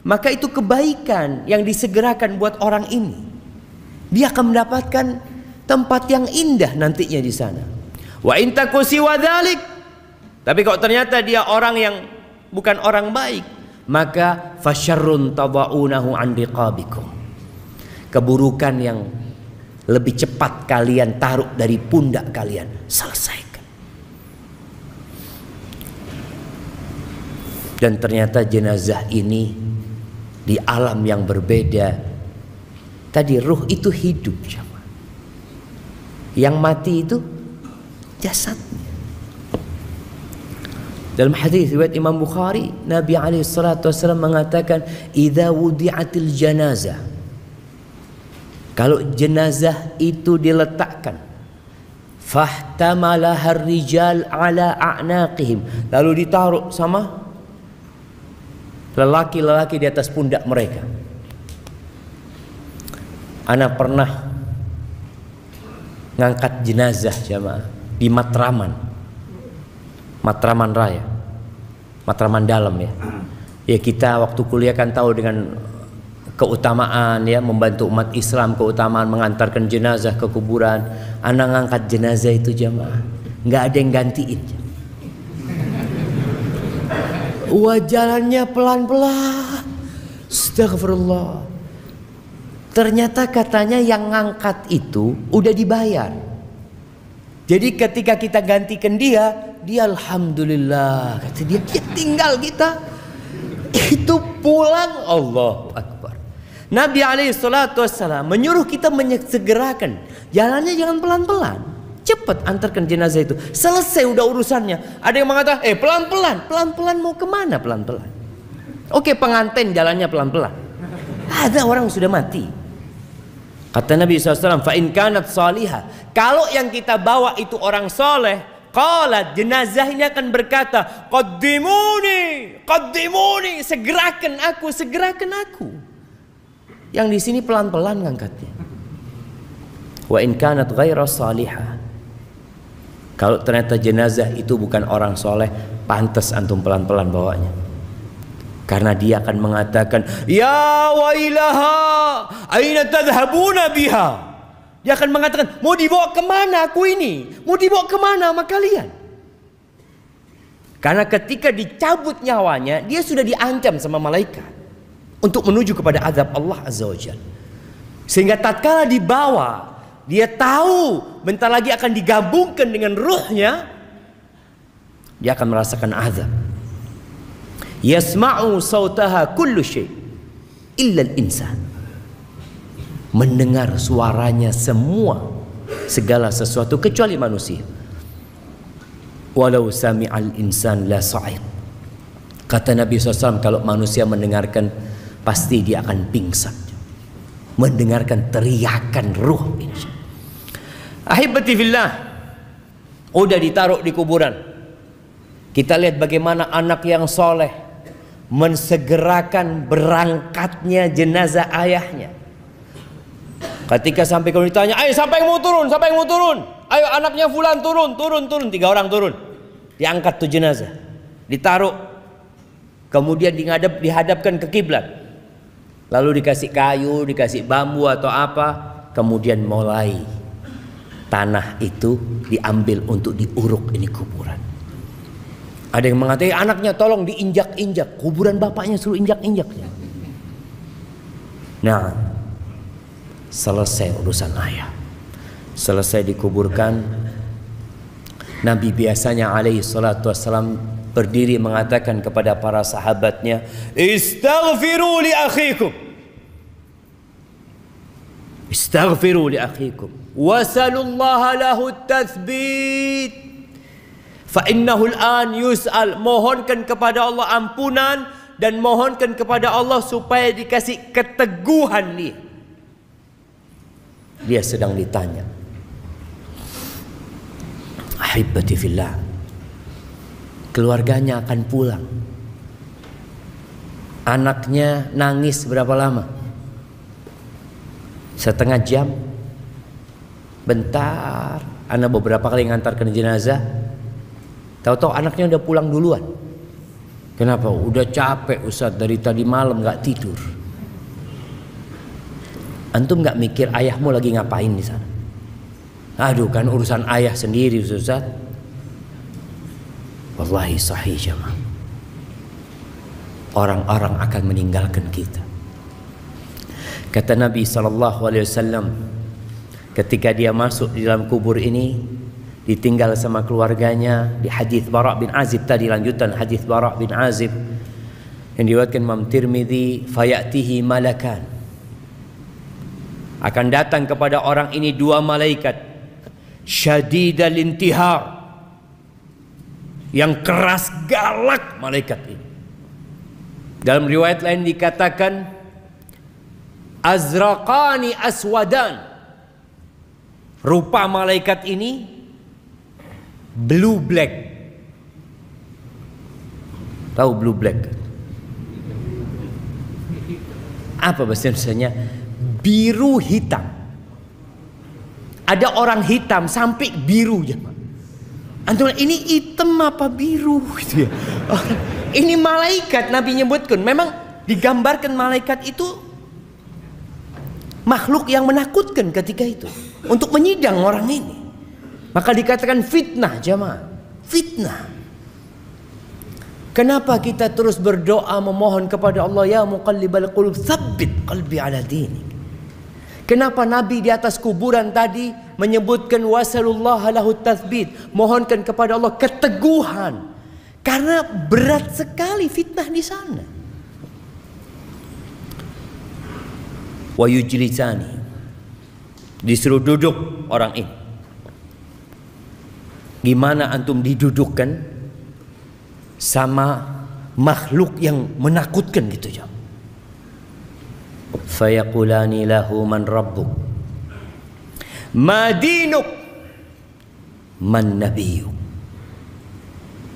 maka itu kebaikan yang disegerakan buat orang ini. Dia akan mendapatkan tempat yang indah nantinya di sana. Wa in taku siwa dzalik, tapi kalau ternyata dia orang yang bukan orang baik, maka fasyarrun tadaunahu an riqabikum, keburukan yang lebih cepat kalian taruh dari pundak kalian, selesaikan. Dan ternyata jenazah ini di alam yang berbeda. Tadi ruh itu hidup, yang mati itu jasadnya. Dalam hadis riwayat Imam Bukhari, Nabi SAW mengatakan, idza wudi'atil janazah, kalau jenazah itu diletakkan, fahtamalahar rijal ala a'naqihim, lalu ditaruh sama lelaki-lelaki di atas pundak mereka. Ana pernah ngangkat jenazah jamaah di Matraman Raya. Matraman dalam ya. Ya kita waktu kuliah kan tahu dengan keutamaan ya membantu umat Islam, keutamaan mengantarkan jenazah ke kuburan. Anak ngangkat jenazah itu jamaah, nggak ada yang gantiin. Wah jalannya pelan-pelan. Astagfirullah. Ternyata katanya yang ngangkat itu udah dibayar. Jadi ketika kita gantikan dia alhamdulillah kata dia tinggal kita itu pulang. Allahu Akbar. Nabi SAW menyuruh kita menyegerakan jalannya, jangan pelan-pelan, cepat antarkan jenazah itu, selesai udah urusannya. Ada yang mengatakan pelan-pelan mau kemana pelan-pelan? Oke, pengantin jalannya pelan-pelan, ada orang sudah mati. Kata Nabi SAW, fa in kanat salihah, kalau yang kita bawa itu orang soleh, qalat, jenazah ini akan berkata, qaddimuni, segerakan aku. Yang di sini pelan-pelan ngangkatnya. Wa in kanat ghaira salihah, kalau ternyata jenazah itu bukan orang soleh, pantas antum pelan-pelan bawanya. Karena dia akan mengatakan, ya wailaha, aina tadhhabuna biha. Dia akan mengatakan, mau dibawa kemana aku ini? Mau dibawa kemana sama kalian? Karena ketika dicabut nyawanya, dia sudah diancam sama malaikat untuk menuju kepada azab Allah Azza wa Jalla. Sehingga tatkala dibawa, dia tahu bentar lagi akan digabungkan dengan ruhnya, dia akan merasakan azab. Yasma'u sautaha kullu syai' illa al-insan. Mendengar suaranya segala sesuatu kecuali manusia. Walau sami'al insan la sa'iq. Kata Nabi SAW, kalau manusia mendengarkan pasti dia akan pingsan mendengarkan teriakan ruh. Ahibati fillah, udah ditaruh di kuburan. Kita lihat bagaimana anak yang soleh mensegerakan berangkatnya jenazah ayahnya. Ketika sampai kalau ditanya, ayo siapa yang mau turun? Ayo anaknya fulan turun. 3 orang turun. Diangkat tuh jenazah, ditaruh, kemudian dihadapkan ke kiblat. Lalu dikasih kayu, dikasih bambu atau apa, kemudian mulai tanah itu diambil untuk diuruk ini kuburan. Ada yang mengatakan anaknya tolong diinjak-injak, kuburan bapaknya suruh injak-injaknya. Nah, selesai urusan ayah, selesai dikuburkan. Nabi biasanya alaihi salatu wassalam berdiri mengatakan kepada para sahabatnya, istaghfiru li akhikum wasalullaha lahu tathbit fa innahu al-an yus'al. Mohonkan kepada Allah ampunan dan mohonkan kepada Allah supaya dikasih keteguhan dia sedang ditanya. Ahibati fillah, keluarganya akan pulang. Anaknya nangis berapa lama? Setengah jam? Bentar. Anak beberapa kali ngantarkan jenazah, tahu-tahu anaknya udah pulang duluan. Kenapa? Udah capek Ustaz, dari tadi malam gak tidur. Antum gak mikir ayahmu lagi ngapain di sana? Aduh, kan urusan ayah sendiri Ustaz. Wallahi sahih jamaah. Orang-orang akan meninggalkan kita. Kata Nabi SAW, ketika dia masuk di dalam kubur ini, ditinggal sama keluarganya. Di hadis Bara' bin Azib tadi, lanjutan hadis Bara' bin Azib yang diriwayatkan Imam Tirmidzi, fayatihi malakan, akan datang kepada orang ini 2 malaikat, syadidal intihar, yang keras galak malaikat ini. Dalam riwayat lain dikatakan azraqani aswadan, rupa malaikat ini blue black. Tahu blue black? Apa bahasa Indonesianya? Biru hitam. Ada orang hitam sampai biru ya. Antum ini hitam apa biru gitu ya. Ini malaikat, Nabi nyebutkan. Memang digambarkan malaikat itu makhluk yang menakutkan ketika itu untuk menyidang orang ini. Maka dikatakan fitnah, jamaah. Fitnah. Kenapa kita terus berdoa memohon kepada Allah, ya muqallibal qulub tsabbit qalbi ala dinik? Kenapa Nabi di atas kuburan tadi menyebutkan wasallallahu lahu tatsbit, mohonkan kepada Allah keteguhan? Karena berat sekali fitnah di sana. Wa yujlisani, disuruh duduk orang ini. Gimana antum didudukkan sama makhluk yang menakutkan gitu ya? Fayaqulani lahu man rabbuk, ma dinuk, man nabiyuk.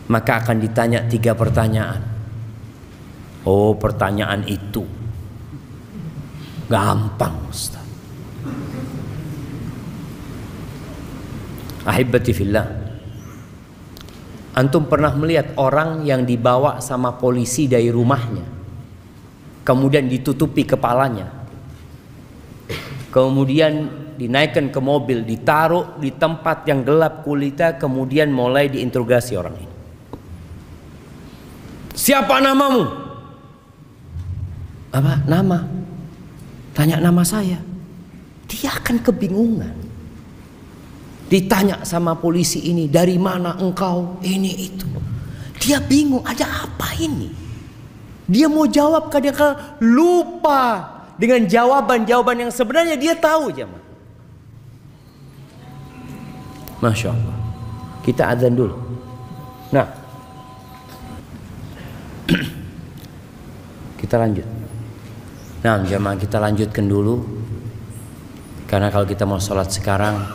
Maka akan ditanya 3 pertanyaan. Oh, pertanyaan itu gampang, Ustaz. Ahibati fillah, antum pernah melihat orang yang dibawa sama polisi dari rumahnya, kemudian ditutupi kepalanya, kemudian dinaikkan ke mobil, ditaruh di tempat yang gelap kulita, kemudian mulai diinterogasi orang ini. Siapa namamu? Apa? Nama? Tanya nama saya. Dia akan kebingungan. Ditanya sama polisi ini, dari mana engkau? Ini itu. Dia bingung, ada apa ini? Dia mau jawab, kadang-kadang lupa dengan jawaban-jawaban yang sebenarnya dia tahu, jemaah. Masya Allah. Kita azan dulu. Nah, kita lanjut. Nah, jemaah, kita lanjutkan dulu. Karena kalau kita mau sholat sekarang,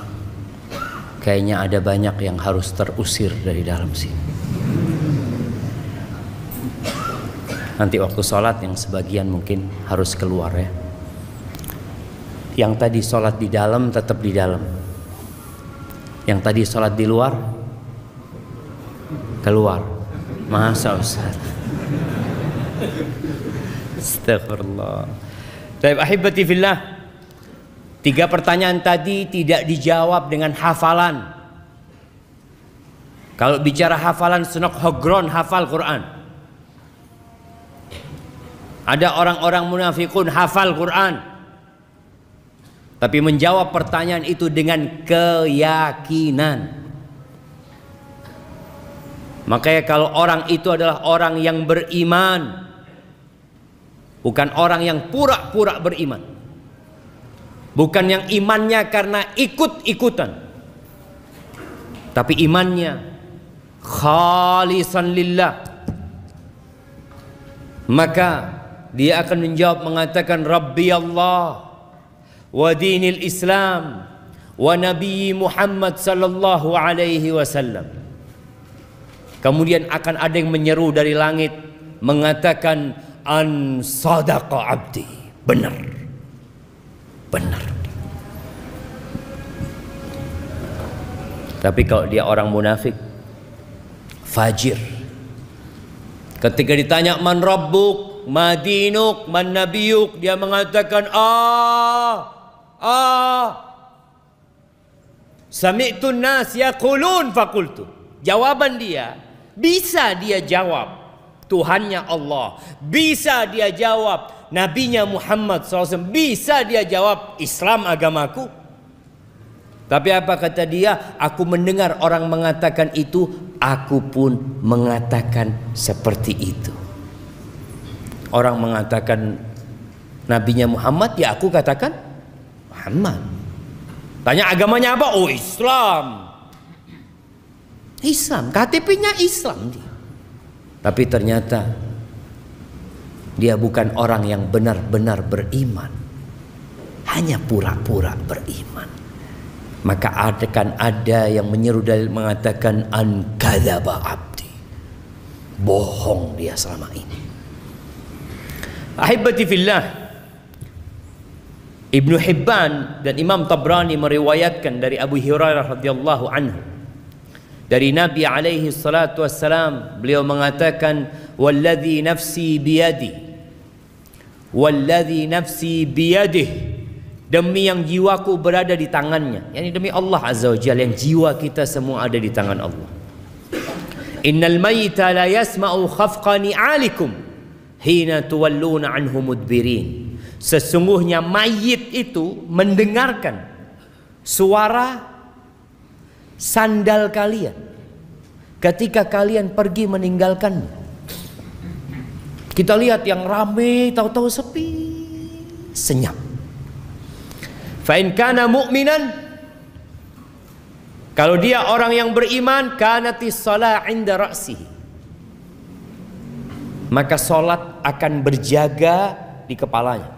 kayaknya ada banyak yang harus terusir dari dalam sini. Nanti waktu sholat yang sebagian mungkin harus keluar ya. Yang tadi sholat di dalam tetap di dalam. Yang tadi sholat di luar keluar. Masa Ustaz? Astagfirullah. Baik, ahibati fillah. 3 pertanyaan tadi tidak dijawab dengan hafalan. Kalau bicara hafalan, sunok hogron hafal Quran. Ada orang-orang munafikun hafal Quran, tapi menjawab pertanyaan itu dengan keyakinan. Makanya kalau orang itu adalah orang yang beriman, bukan orang yang pura-pura beriman, bukan yang imannya karena ikut-ikutan, tapi imannya khalisan lillah, maka dia akan menjawab mengatakan Rabbi Allah wa dinil Islam wa Nabi Muhammad sallallahu alaihi wasallam. Kemudian akan ada yang menyeru dari langit mengatakan an sadaqa abdi, benar, benar. Tapi kalau dia orang munafik, fajir, ketika ditanya man rabbuk, ma dinuk, man nabiyuk, dia mengatakan sami'tun nas yaqulun faqultu. Jawaban dia, bisa dia jawab Tuhannya Allah, bisa dia jawab Nabinya Muhammad SAW, bisa dia jawab Islam agamaku. Tapi apa kata dia? Aku mendengar orang mengatakan itu, aku pun mengatakan seperti itu. Orang mengatakan Nabinya Muhammad, ya aku katakan Muhammad. Tanya agamanya apa? Oh, Islam. Islam, KTP-nya Islam dia. Tapi ternyata dia bukan orang yang benar-benar beriman, hanya pura-pura beriman. Maka akan ada yang menyeru dalil mengatakan an kadzaba abdi, bohong dia selama ini. Ahibati fillah, Ibnu Hibban dan Imam Tabrani meriwayatkan dari Abu Hurairah radhiyallahu anhu, dari Nabi alaihi salatu wassalam, beliau mengatakan walladzi nafsi biyadi, walladzi nafsi biyadih, demi yang jiwaku berada di tangannya, yakni demi Allah Azza wa Jalla, yang jiwa kita semua ada di tangan Allah. Innal mayyita la yasma'u khafqa ni'alikum hina tuwalluna anhu mudbirin. Sesungguhnya mayit itu mendengarkan suara sandal kalian ketika kalian pergi meninggalkannya. Kita lihat yang rame, tahu-tahu sepi, senyap. Fa in kana mu'minan, kalau dia orang yang beriman, kanatis shalah 'inda ra'sihi, maka salat akan berjaga di kepalanya.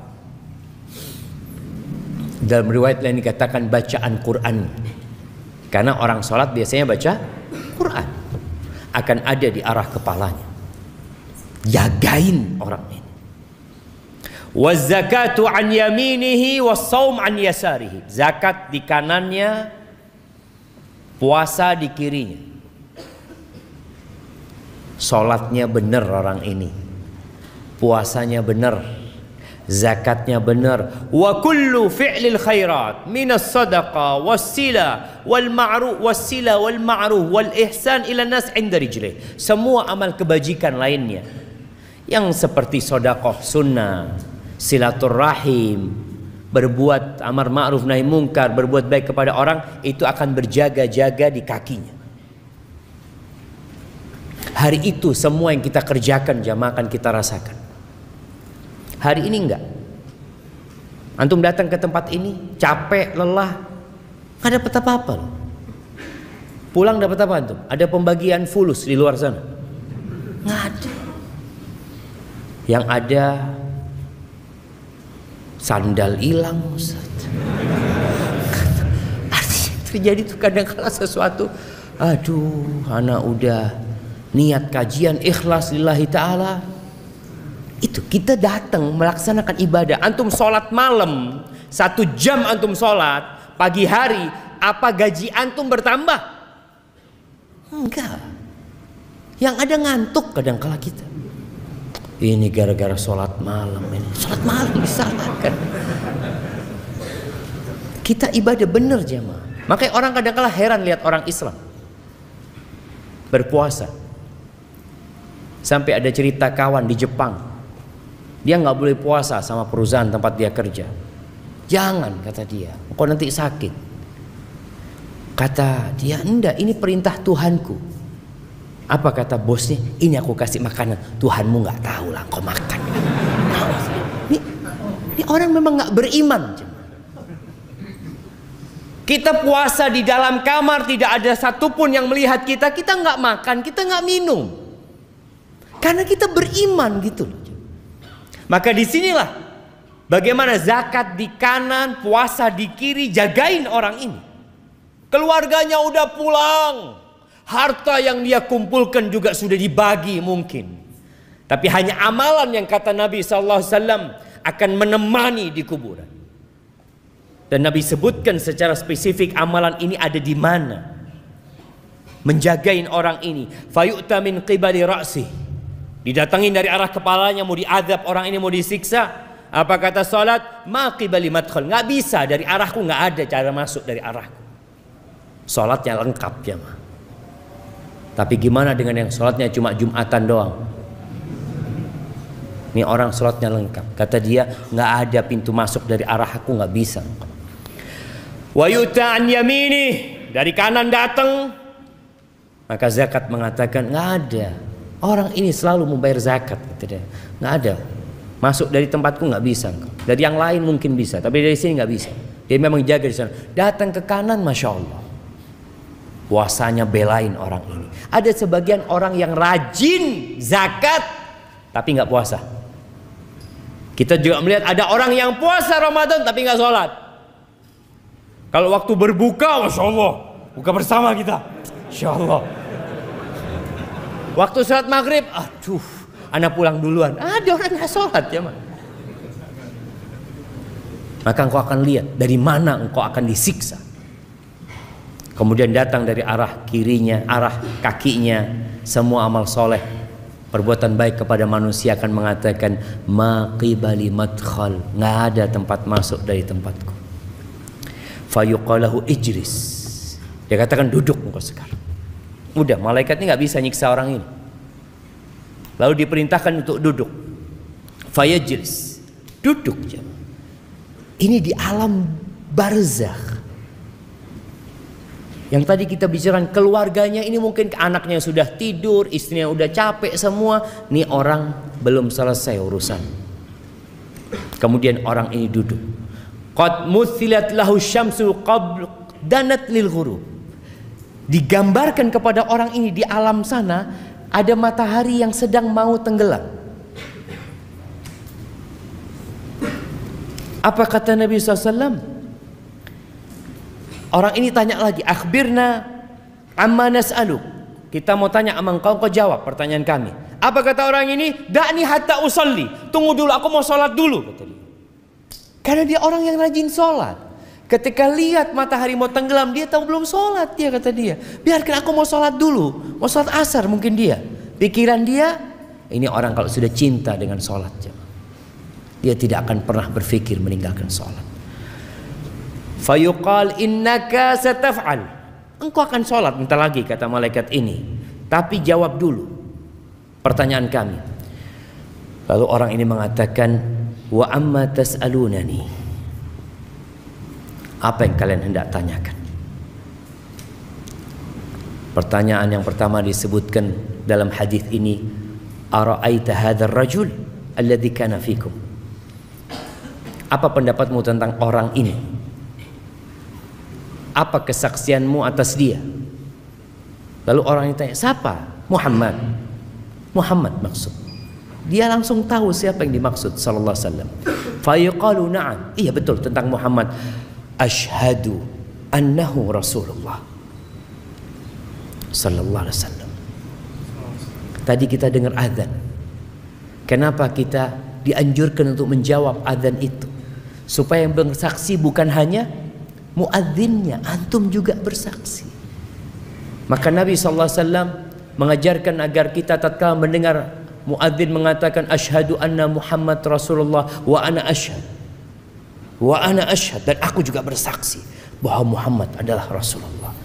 Dalam riwayat lain dikatakan bacaan Quran, karena orang salat biasanya baca Quran, akan ada di arah kepalanya. Jagain orang ini. Waz zakatu an yaminihi was shaum an yasarihi. Zakat di kanannya, puasa di kirinya. Salatnya benar orang ini, puasanya benar, zakatnya benar. Wa kullu fi'lil khairat minas sadaqah wassila wal ma'ruf wassila wal ma'ruf wal ihsan ila nas 'inda rijlih. Semua amal kebajikan lainnya yang seperti sedekah sunnah, silaturahim, berbuat amar ma'ruf nahi mungkar, berbuat baik kepada orang, itu akan berjaga-jaga di kakinya. Hari itu semua yang kita kerjakan jamaah akan kita rasakan. Hari ini enggak. Antum datang ke tempat ini capek, lelah, nggak dapat apa-apa. Pulang dapat apa antum? Ada pembagian fulus di luar sana? Nggak ada. Yang ada sandal hilang, Ustaz. Terjadi tuh kadang-kala sesuatu, aduh, anak udah niat kajian ikhlas lillahi ta'ala, itu kita datang melaksanakan ibadah. Antum sholat malam 1 jam, antum sholat pagi hari, apa gaji antum bertambah? Enggak. Yang ada ngantuk kadang-kala kita. Ini gara-gara sholat malam ini. Sholat malam disalahkan. Kita ibadah bener jemaah. Makanya orang kadang-kala heran lihat orang Islam berpuasa. Sampai ada cerita kawan di Jepang, dia nggak boleh puasa sama perusahaan tempat dia kerja. Jangan, kata dia, kok nanti sakit. Kata dia, enggak, ini perintah Tuhanku. Apa kata bosnya? Ini aku kasih makanan, Tuhanmu nggak tahu lah, kau makan. Ini orang memang nggak beriman. Kita puasa di dalam kamar, tidak ada satupun yang melihat kita. Kita nggak makan, kita nggak minum, karena kita beriman gitu loh. Maka disinilah bagaimana zakat di kanan, puasa di kiri, jagain orang ini. Keluarganya udah pulang, harta yang dia kumpulkan juga sudah dibagi mungkin. Tapi hanya amalan yang kata Nabi SAW akan menemani di kuburan. Dan Nabi sebutkan secara spesifik amalan ini ada di mana. Menjagain orang ini. Fayu'ta min qibali ra'sih. Didatangin dari arah kepalanya, mau diadab orang ini, mau disiksa. Apa kata salat? Ma qibali madkhal. Nggak bisa, dari arahku nggak ada cara masuk dari arahku. Salatnya lengkap jemaah. Tapi gimana dengan yang salatnya cuma Jumatan doang? Ini orang salatnya lengkap. Kata dia, nggak ada pintu masuk dari arah aku, nggak bisa. Wa yu'ta an yamini, dari kanan datang. Maka zakat mengatakan nggak ada. Orang ini selalu membayar zakat, gitu deh. Nggak ada. Masuk dari tempatku nggak bisa. Dari yang lain mungkin bisa, tapi dari sini nggak bisa. Dia memang jaga di sana. Datang ke kanan, masya Allah. Puasanya belain orang ini. Ada sebagian orang yang rajin zakat, tapi nggak puasa. Kita juga melihat ada orang yang puasa Ramadan tapi nggak sholat. Kalau waktu berbuka, masya Allah, buka bersama kita, insya Allah. Waktu sholat maghrib, aduh, anak pulang duluan. Ada orang nggak sholat ya, man. Maka engkau akan lihat dari mana engkau akan disiksa. Kemudian datang dari arah kirinya, arah kakinya, semua amal soleh. perbuatan baik kepada manusia akan mengatakan ma qibali madkhal, nggak ada tempat masuk dari tempatku. Fayuqalahu ijlis, dia katakan duduk engkau sekarang. Udah, malaikat ini nggak bisa nyiksa orang ini. Lalu diperintahkan untuk duduk. Fayajlis, duduk. Ini di alam barzakh. Yang tadi kita bicarakan keluarganya ini mungkin anaknya sudah tidur, istrinya udah capek semua. Nih orang belum selesai urusan. Kemudian orang ini duduk. Qad muthilat lahu syamsu qabl danat lil ghurub. Digambarkan kepada orang ini di alam sana ada matahari yang sedang mau tenggelam. Apa kata Nabi SAW? Orang ini tanya lagi, akhbirna amma nas'aluk. Kita mau tanya sama engkau jawab pertanyaan kami. Apa kata orang ini? Da'ni hatta usalli. Tunggu dulu, aku mau sholat dulu, kata dia. Karena dia orang yang rajin sholat. Ketika lihat matahari mau tenggelam, dia tahu belum sholat, dia kata dia. Biarkan aku mau sholat dulu, mau sholat asar mungkin dia. Pikiran dia, ini orang kalau sudah cinta dengan sholat, dia tidak akan pernah berpikir meninggalkan sholat. Fayuqal innaka sataf'al, engkau akan sholat bentar lagi kata malaikat ini, tapi jawab dulu pertanyaan kami. Lalu orang ini mengatakan, wa amma tas'alunani, apa yang kalian hendak tanyakan? Pertanyaan yang pertama disebutkan dalam hadis ini, ara'aita hadzal rajul alladzi kana fikum, apa pendapatmu tentang orang ini? Apa kesaksianmu atas dia? Lalu orang ini tanya, siapa? Muhammad. Muhammad maksud. Dia langsung tahu siapa yang dimaksud sallallahu alaihi wasallam. Fayaqalu na'am, iya betul tentang Muhammad. Asyhadu annahu Rasulullah sallallahu alaihi wasallam. Tadi kita dengar azan. Kenapa kita dianjurkan untuk menjawab azan itu? Supaya yang bersaksi bukan hanya muadzinnya, antum juga bersaksi. Maka Nabi SAW mengajarkan agar kita tatkala mendengar muadzin mengatakan asyhadu anna Muhammad Rasulullah wa ana asyhad, dan aku juga bersaksi bahwa Muhammad adalah Rasulullah.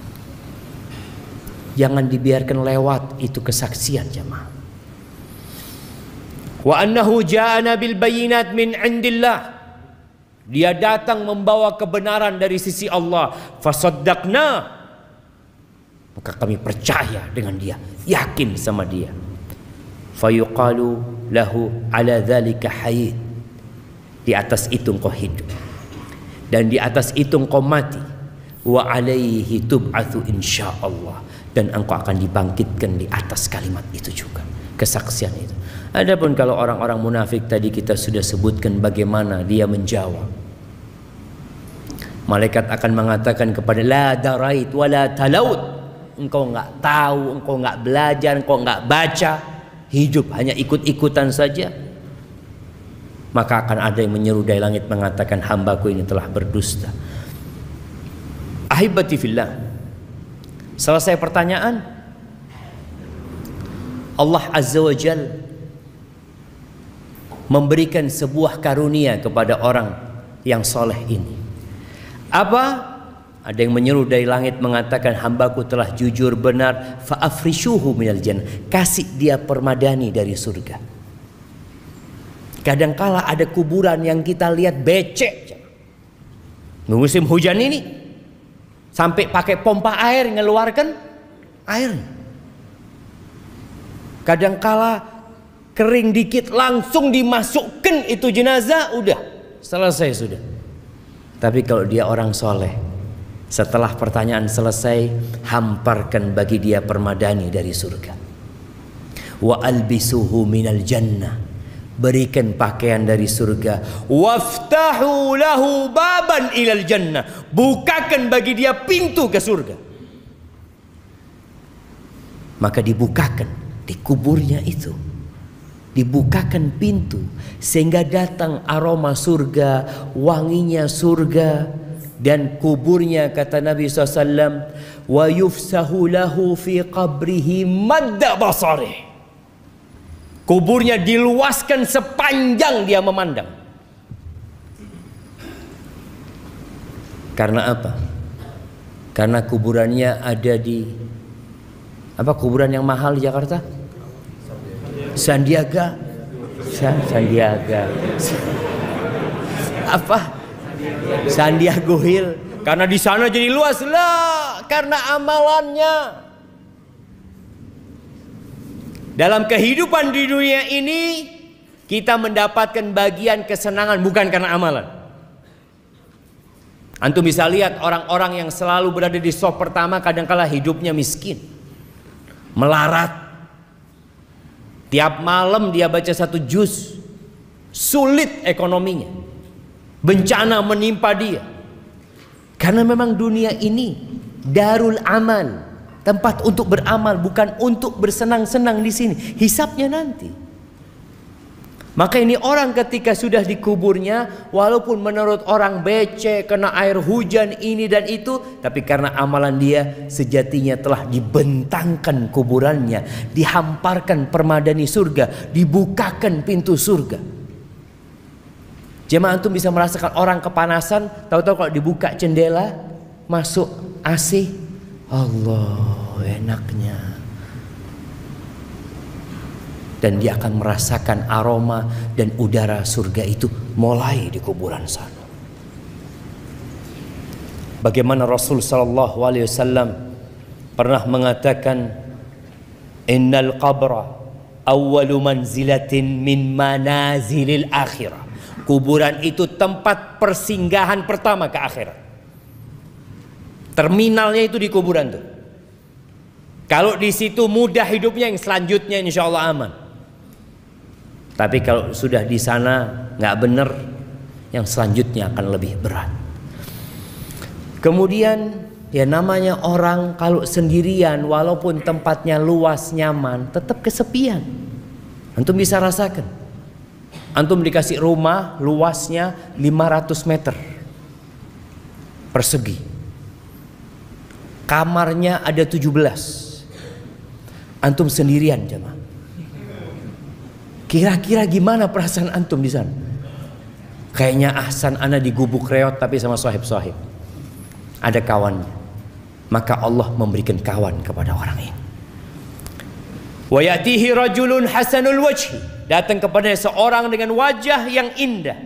Jangan dibiarkan lewat itu kesaksian jemaah. Wa annahu ja'ana bil bayyinat min indillah, dia datang membawa kebenaran dari sisi Allah. Fasaddaqna, maka kami percaya dengan dia, yakin sama dia. Fayuqalu lahu ala dzalika hayyid, di atas itu engkau hidup dan di atas itu engkau mati. Wa alaihi tub'atsu insyaallah, dan engkau akan dibangkitkan di atas kalimat itu juga, kesaksian itu. Adapun kalau orang-orang munafik tadi kita sudah sebutkan bagaimana dia menjawab. Malaikat akan mengatakan kepada la darait wala talaut, engkau enggak tahu, engkau enggak belajar, engkau enggak baca, hidup hanya ikut-ikutan saja. Maka akan ada yang menyeru dari langit mengatakan hambaku ini telah berdusta. Ahibati fillah, selesai pertanyaan, Allah Azza wa Jalla memberikan sebuah karunia kepada orang yang soleh ini. Apa? Ada yang menyeru dari langit mengatakan hambaku telah jujur benar, fa'afrishuhu minal jannah, kasih dia permadani dari surga. Kadangkala ada kuburan yang kita lihat becek. Musim hujan ini sampai pakai pompa air ngeluarkan air. Kadangkala kering dikit langsung dimasukkan itu jenazah, udah selesai sudah. Tapi kalau dia orang soleh, setelah pertanyaan selesai, hamparkan bagi dia permadani dari surga. Wa albisuhu minal jannah, berikan pakaian dari surga. Waftahu lahu baban ilal jannah, bukakan bagi dia pintu ke surga. Maka dibukakan di kuburnya itu, dibukakan pintu sehingga datang aroma surga, wanginya surga, dan kuburnya kata Nabi SAW, wa yufsahu lahu fi qabrihi madda basarih, Kuburnya diluaskan sepanjang dia memandang. Karena apa? Karena kuburannya ada di kuburan yang mahal di Jakarta? Sandiaga. Sandiaga. Sandiago Hill. Karena di sana jadi luas lah, karena amalannya. Dalam kehidupan di dunia ini kita mendapatkan bagian kesenangan bukan karena amalan. Antum bisa lihat orang-orang yang selalu berada di sop pertama kadangkala hidupnya miskin, melarat. Tiap malam dia baca 1 juz, sulit ekonominya, bencana menimpa dia. Karena memang dunia ini darul amal, tempat untuk beramal, bukan untuk bersenang-senang di sini. Hisabnya nanti. Maka ini orang ketika sudah dikuburnya, walaupun menurut orang becek, kena air hujan ini dan itu, tapi karena amalan dia sejatinya telah dibentangkan kuburannya, dihamparkan permadani surga, dibukakan pintu surga. Jemaah antum bisa merasakan orang kepanasan, tahu-tahu kalau dibuka jendela, masuk AC, Allah enaknya. Dan dia akan merasakan aroma dan udara surga itu mulai di kuburan sana. Bagaimana Rasul sallallahu alaihi wasallam pernah mengatakan, innal qabra awwalu manzilatin min manazilil akhirah. Kuburan itu tempat persinggahan pertama ke akhirat. Terminalnya itu di kuburan tuh. Kalau di situ mudah hidupnya, yang selanjutnya insya Allah aman. Tapi kalau sudah di sana nggak benar, yang selanjutnya akan lebih berat. Kemudian ya namanya orang kalau sendirian, walaupun tempatnya luas nyaman, tetap kesepian. Antum bisa rasakan. Antum dikasih rumah luasnya 500 meter persegi. Kamarnya ada 17. Antum sendirian jemaah. Kira-kira gimana perasaan antum di sana? Kayaknya ahsan ana di gubuk reot tapi sama sohib-sohib. Ada kawannya. Maka Allah memberikan kawan kepada orang ini. Wa ya'tihi rajulun hasanul wajhi. Datang kepadanya seorang dengan wajah yang indah.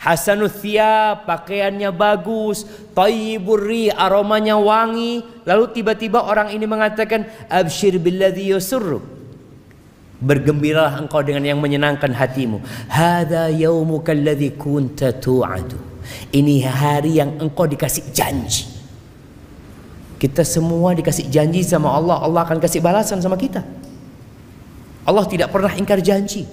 Hasanul thiyab, pakaiannya bagus, thayyibur ri, aromanya wangi. Lalu tiba-tiba orang ini mengatakan, absyir billadzi yusurruk. Bergembiralah engkau dengan yang menyenangkan hatimu. Hadza yaumuka alladzi kunta tu'adu. Ini hari yang engkau dikasih janji. Kita semua dikasih janji sama Allah, Allah akan kasih balasan sama kita. Allah tidak pernah ingkar janji.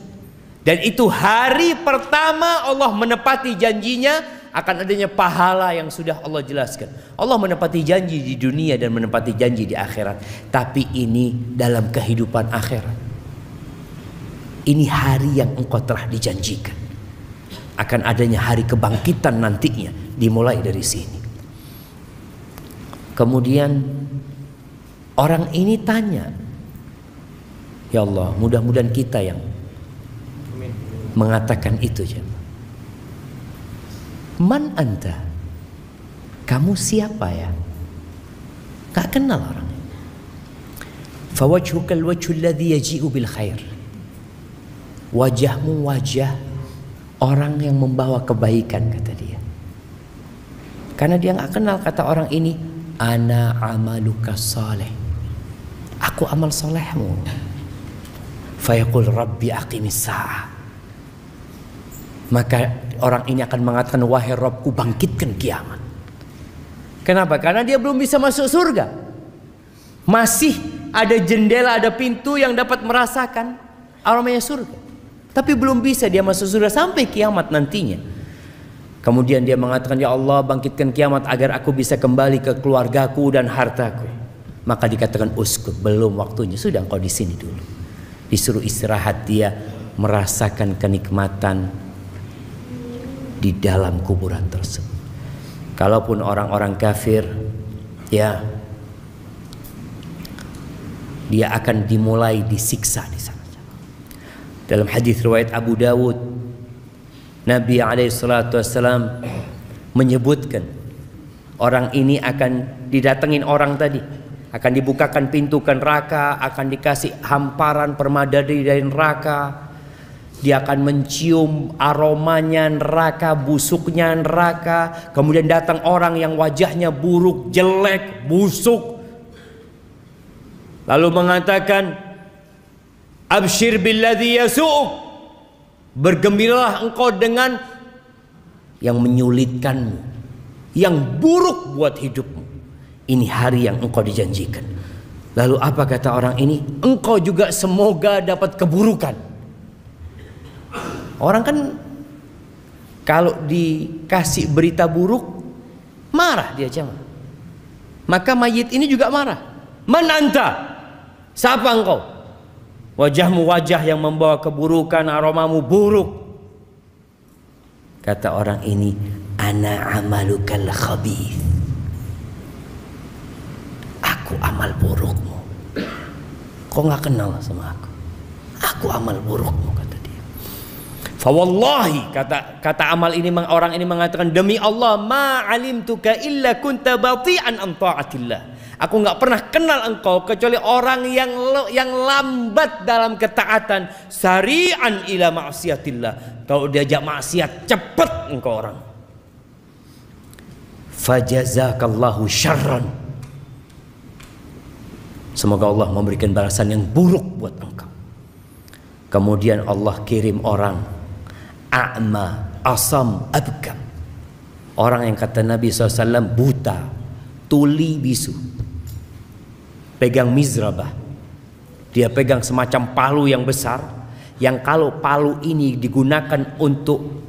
Dan itu hari pertama Allah menepati janjinya, akan adanya pahala yang sudah Allah jelaskan. Allah menepati janji di dunia dan menepati janji di akhirat. Tapi ini dalam kehidupan akhirat. Ini hari yang engkau telah dijanjikan. Akan adanya hari kebangkitan nantinya, dimulai dari sini. Kemudian orang ini tanya, ya Allah, mudah-mudahan kita yang mengatakan itu. Man anta? Kamu siapa ya? Gak kenal orang. Fawajhukal wajhul ladzi yaji'u bil khair. Wajahmu wajah orang yang membawa kebaikan, kata dia. Karena dia gak kenal, kata orang ini, ana amaluka saleh. Aku amal solehmu. Fayaqul rabbi aqimis sa'ah. Maka orang ini akan mengatakan, wahai Rabbku, bangkitkan kiamat. Kenapa? Karena dia belum bisa masuk surga. Masih ada jendela, ada pintu yang dapat merasakan aromanya surga. Tapi belum bisa dia masuk surga sampai kiamat nantinya. Kemudian dia mengatakan, ya Allah, bangkitkan kiamat agar aku bisa kembali ke keluargaku dan hartaku. Maka dikatakan, uskut, belum waktunya. Sudah engkau di sini dulu. Disuruh istirahat, dia merasakan kenikmatan di dalam kuburan tersebut. Kalaupun orang-orang kafir, ya, dia akan dimulai disiksa di sana. Dalam hadis riwayat Abu Dawud, Nabi SAW menyebutkan orang ini akan didatengin orang tadi, akan dibukakan pintu ke neraka, akan dikasih hamparan permadani dari neraka. Dia akan mencium aromanya neraka, busuknya neraka. Kemudian datang orang yang wajahnya buruk, jelek, busuk, lalu mengatakan, abshir billadzi yasu'uk, bergembiralah engkau dengan yang menyulitkanmu, yang buruk buat hidupmu. Ini hari yang engkau dijanjikan. Lalu apa kata orang ini? Engkau juga semoga dapat keburukan. Orang kan kalau dikasih berita buruk marah dia jemaah. Maka mayit ini juga marah. Man anta? Siapa engkau? Wajahmu wajah yang membawa keburukan, aromamu buruk. Kata orang ini, ana amalukal khabith. Aku amal burukmu. Kau nggak kenal sama aku. Aku amal burukmu, kata dia. Fawallahi, kata amal ini, orang ini mengatakan, demi Allah, ma alimtuka illa kunta bati'an an ta'atillah. Aku nggak pernah kenal engkau kecuali orang yang lambat dalam ketaatan, sari'an ila ma'siyatillah. Kalau diajak maksiat cepat engkau orang. Fajazakallahu syarran. Semoga Allah memberikan balasan yang buruk buat engkau. Kemudian Allah kirim orang a'ma, asam, abkam. Orang yang kata Nabi SAW buta, tuli, bisu, pegang mizrabah. Dia pegang semacam palu yang besar, yang kalau palu ini digunakan untuk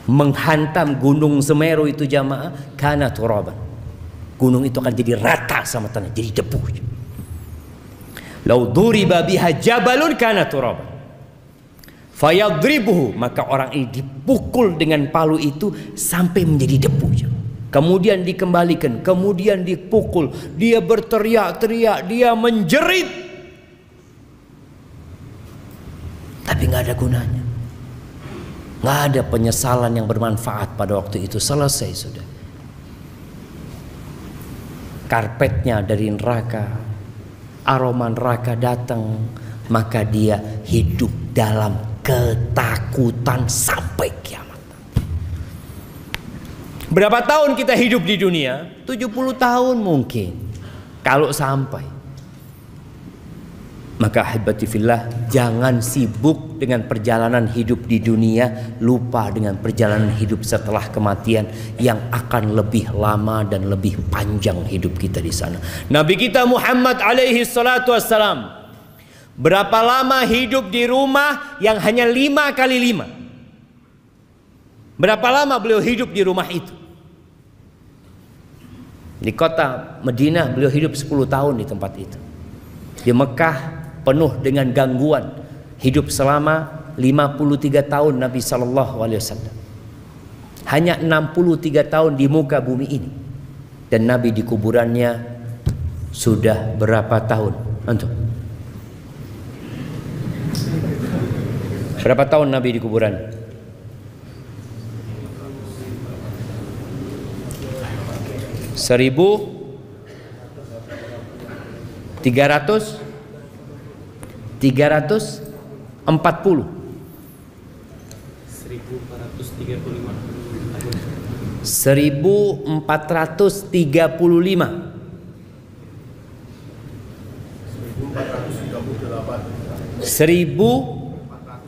menghantam gunung Semeru itu jamaah, kana turaban. Gunung itu akan jadi rata sama tanah, jadi debu. Lau duriba biha jabalun kana turaban fayadribuhu, maka orang ini dipukul dengan palu itu sampai menjadi debu. Kemudian dikembalikan, kemudian dipukul, dia berteriak-teriak, dia menjerit, tapi nggak ada gunanya, nggak ada penyesalan yang bermanfaat pada waktu itu. Selesai sudah. Karpetnya dari neraka, aroma neraka datang, maka dia hidup dalam ketakutan sampai kiamat. Berapa tahun kita hidup di dunia? 70 tahun mungkin, kalau sampai. Maka ahibati fillah, jangan sibuk dengan perjalanan hidup di dunia, lupa dengan perjalanan hidup setelah kematian yang akan lebih lama dan lebih panjang hidup kita di sana. Nabi kita Muhammad alaihi salatu wassalam, berapa lama hidup di rumah yang hanya 5 kali 5? Berapa lama beliau hidup di rumah itu? Di kota Madinah beliau hidup 10 tahun di tempat itu. Di Mekah penuh dengan gangguan, hidup selama 53 tahun Nabi SAW. Hanya 63 tahun di muka bumi ini. Dan Nabi di kuburannya sudah berapa tahun? Antum? Berapa tahun Nabi di kuburan? Seribu 340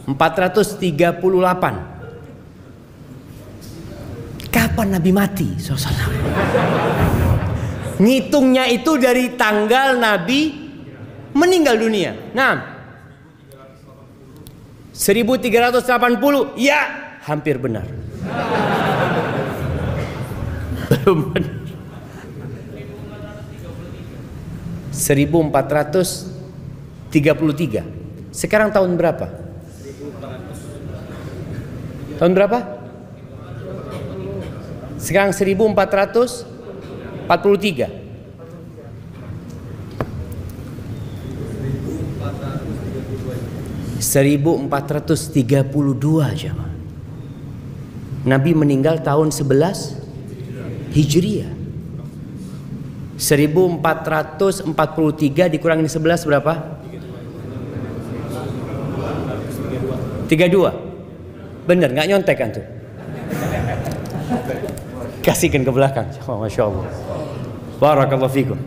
1438. Kapan Nabi mati? Ngitungnya itu dari tanggal Nabi meninggal dunia. Nah, 1380. Ya, hampir benar. Belum benar. 1433. Sekarang tahun berapa? Tahun berapa? Sekarang 1443. 1432 jemaah. Nabi meninggal tahun 11 Hijriah. 1443 dikurangin 11 berapa? 32. Bener, nggak nyontek kan tuh? Kasihkan ke belakang. Oh, Masya Allah. Barakallahu fikum.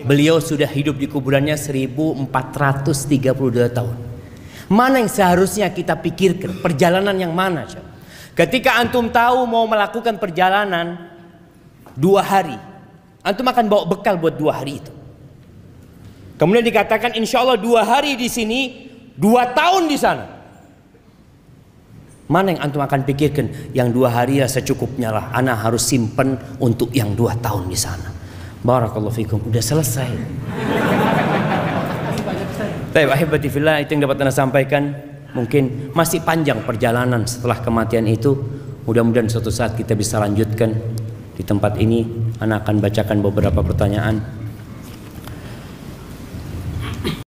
Beliau sudah hidup di kuburannya 1432 tahun. Mana yang seharusnya kita pikirkan? Perjalanan yang mana? Ketika antum tahu mau melakukan perjalanan 2 hari, antum akan bawa bekal buat 2 hari itu. Kemudian dikatakan insya Allah 2 hari di sini, 2 tahun di sana. Mana yang antum akan pikirkan? Yang 2 hari ya secukupnya lah. Ana harus simpen untuk yang 2 tahun di sana. Barakallahu fikum. Udah selesai. Baik, ahibati fillah, itu yang dapat Ana sampaikan. Mungkin masih panjang perjalanan setelah kematian itu. Mudah-mudahan suatu saat kita bisa lanjutkan. Di tempat ini Ana akan bacakan beberapa pertanyaan.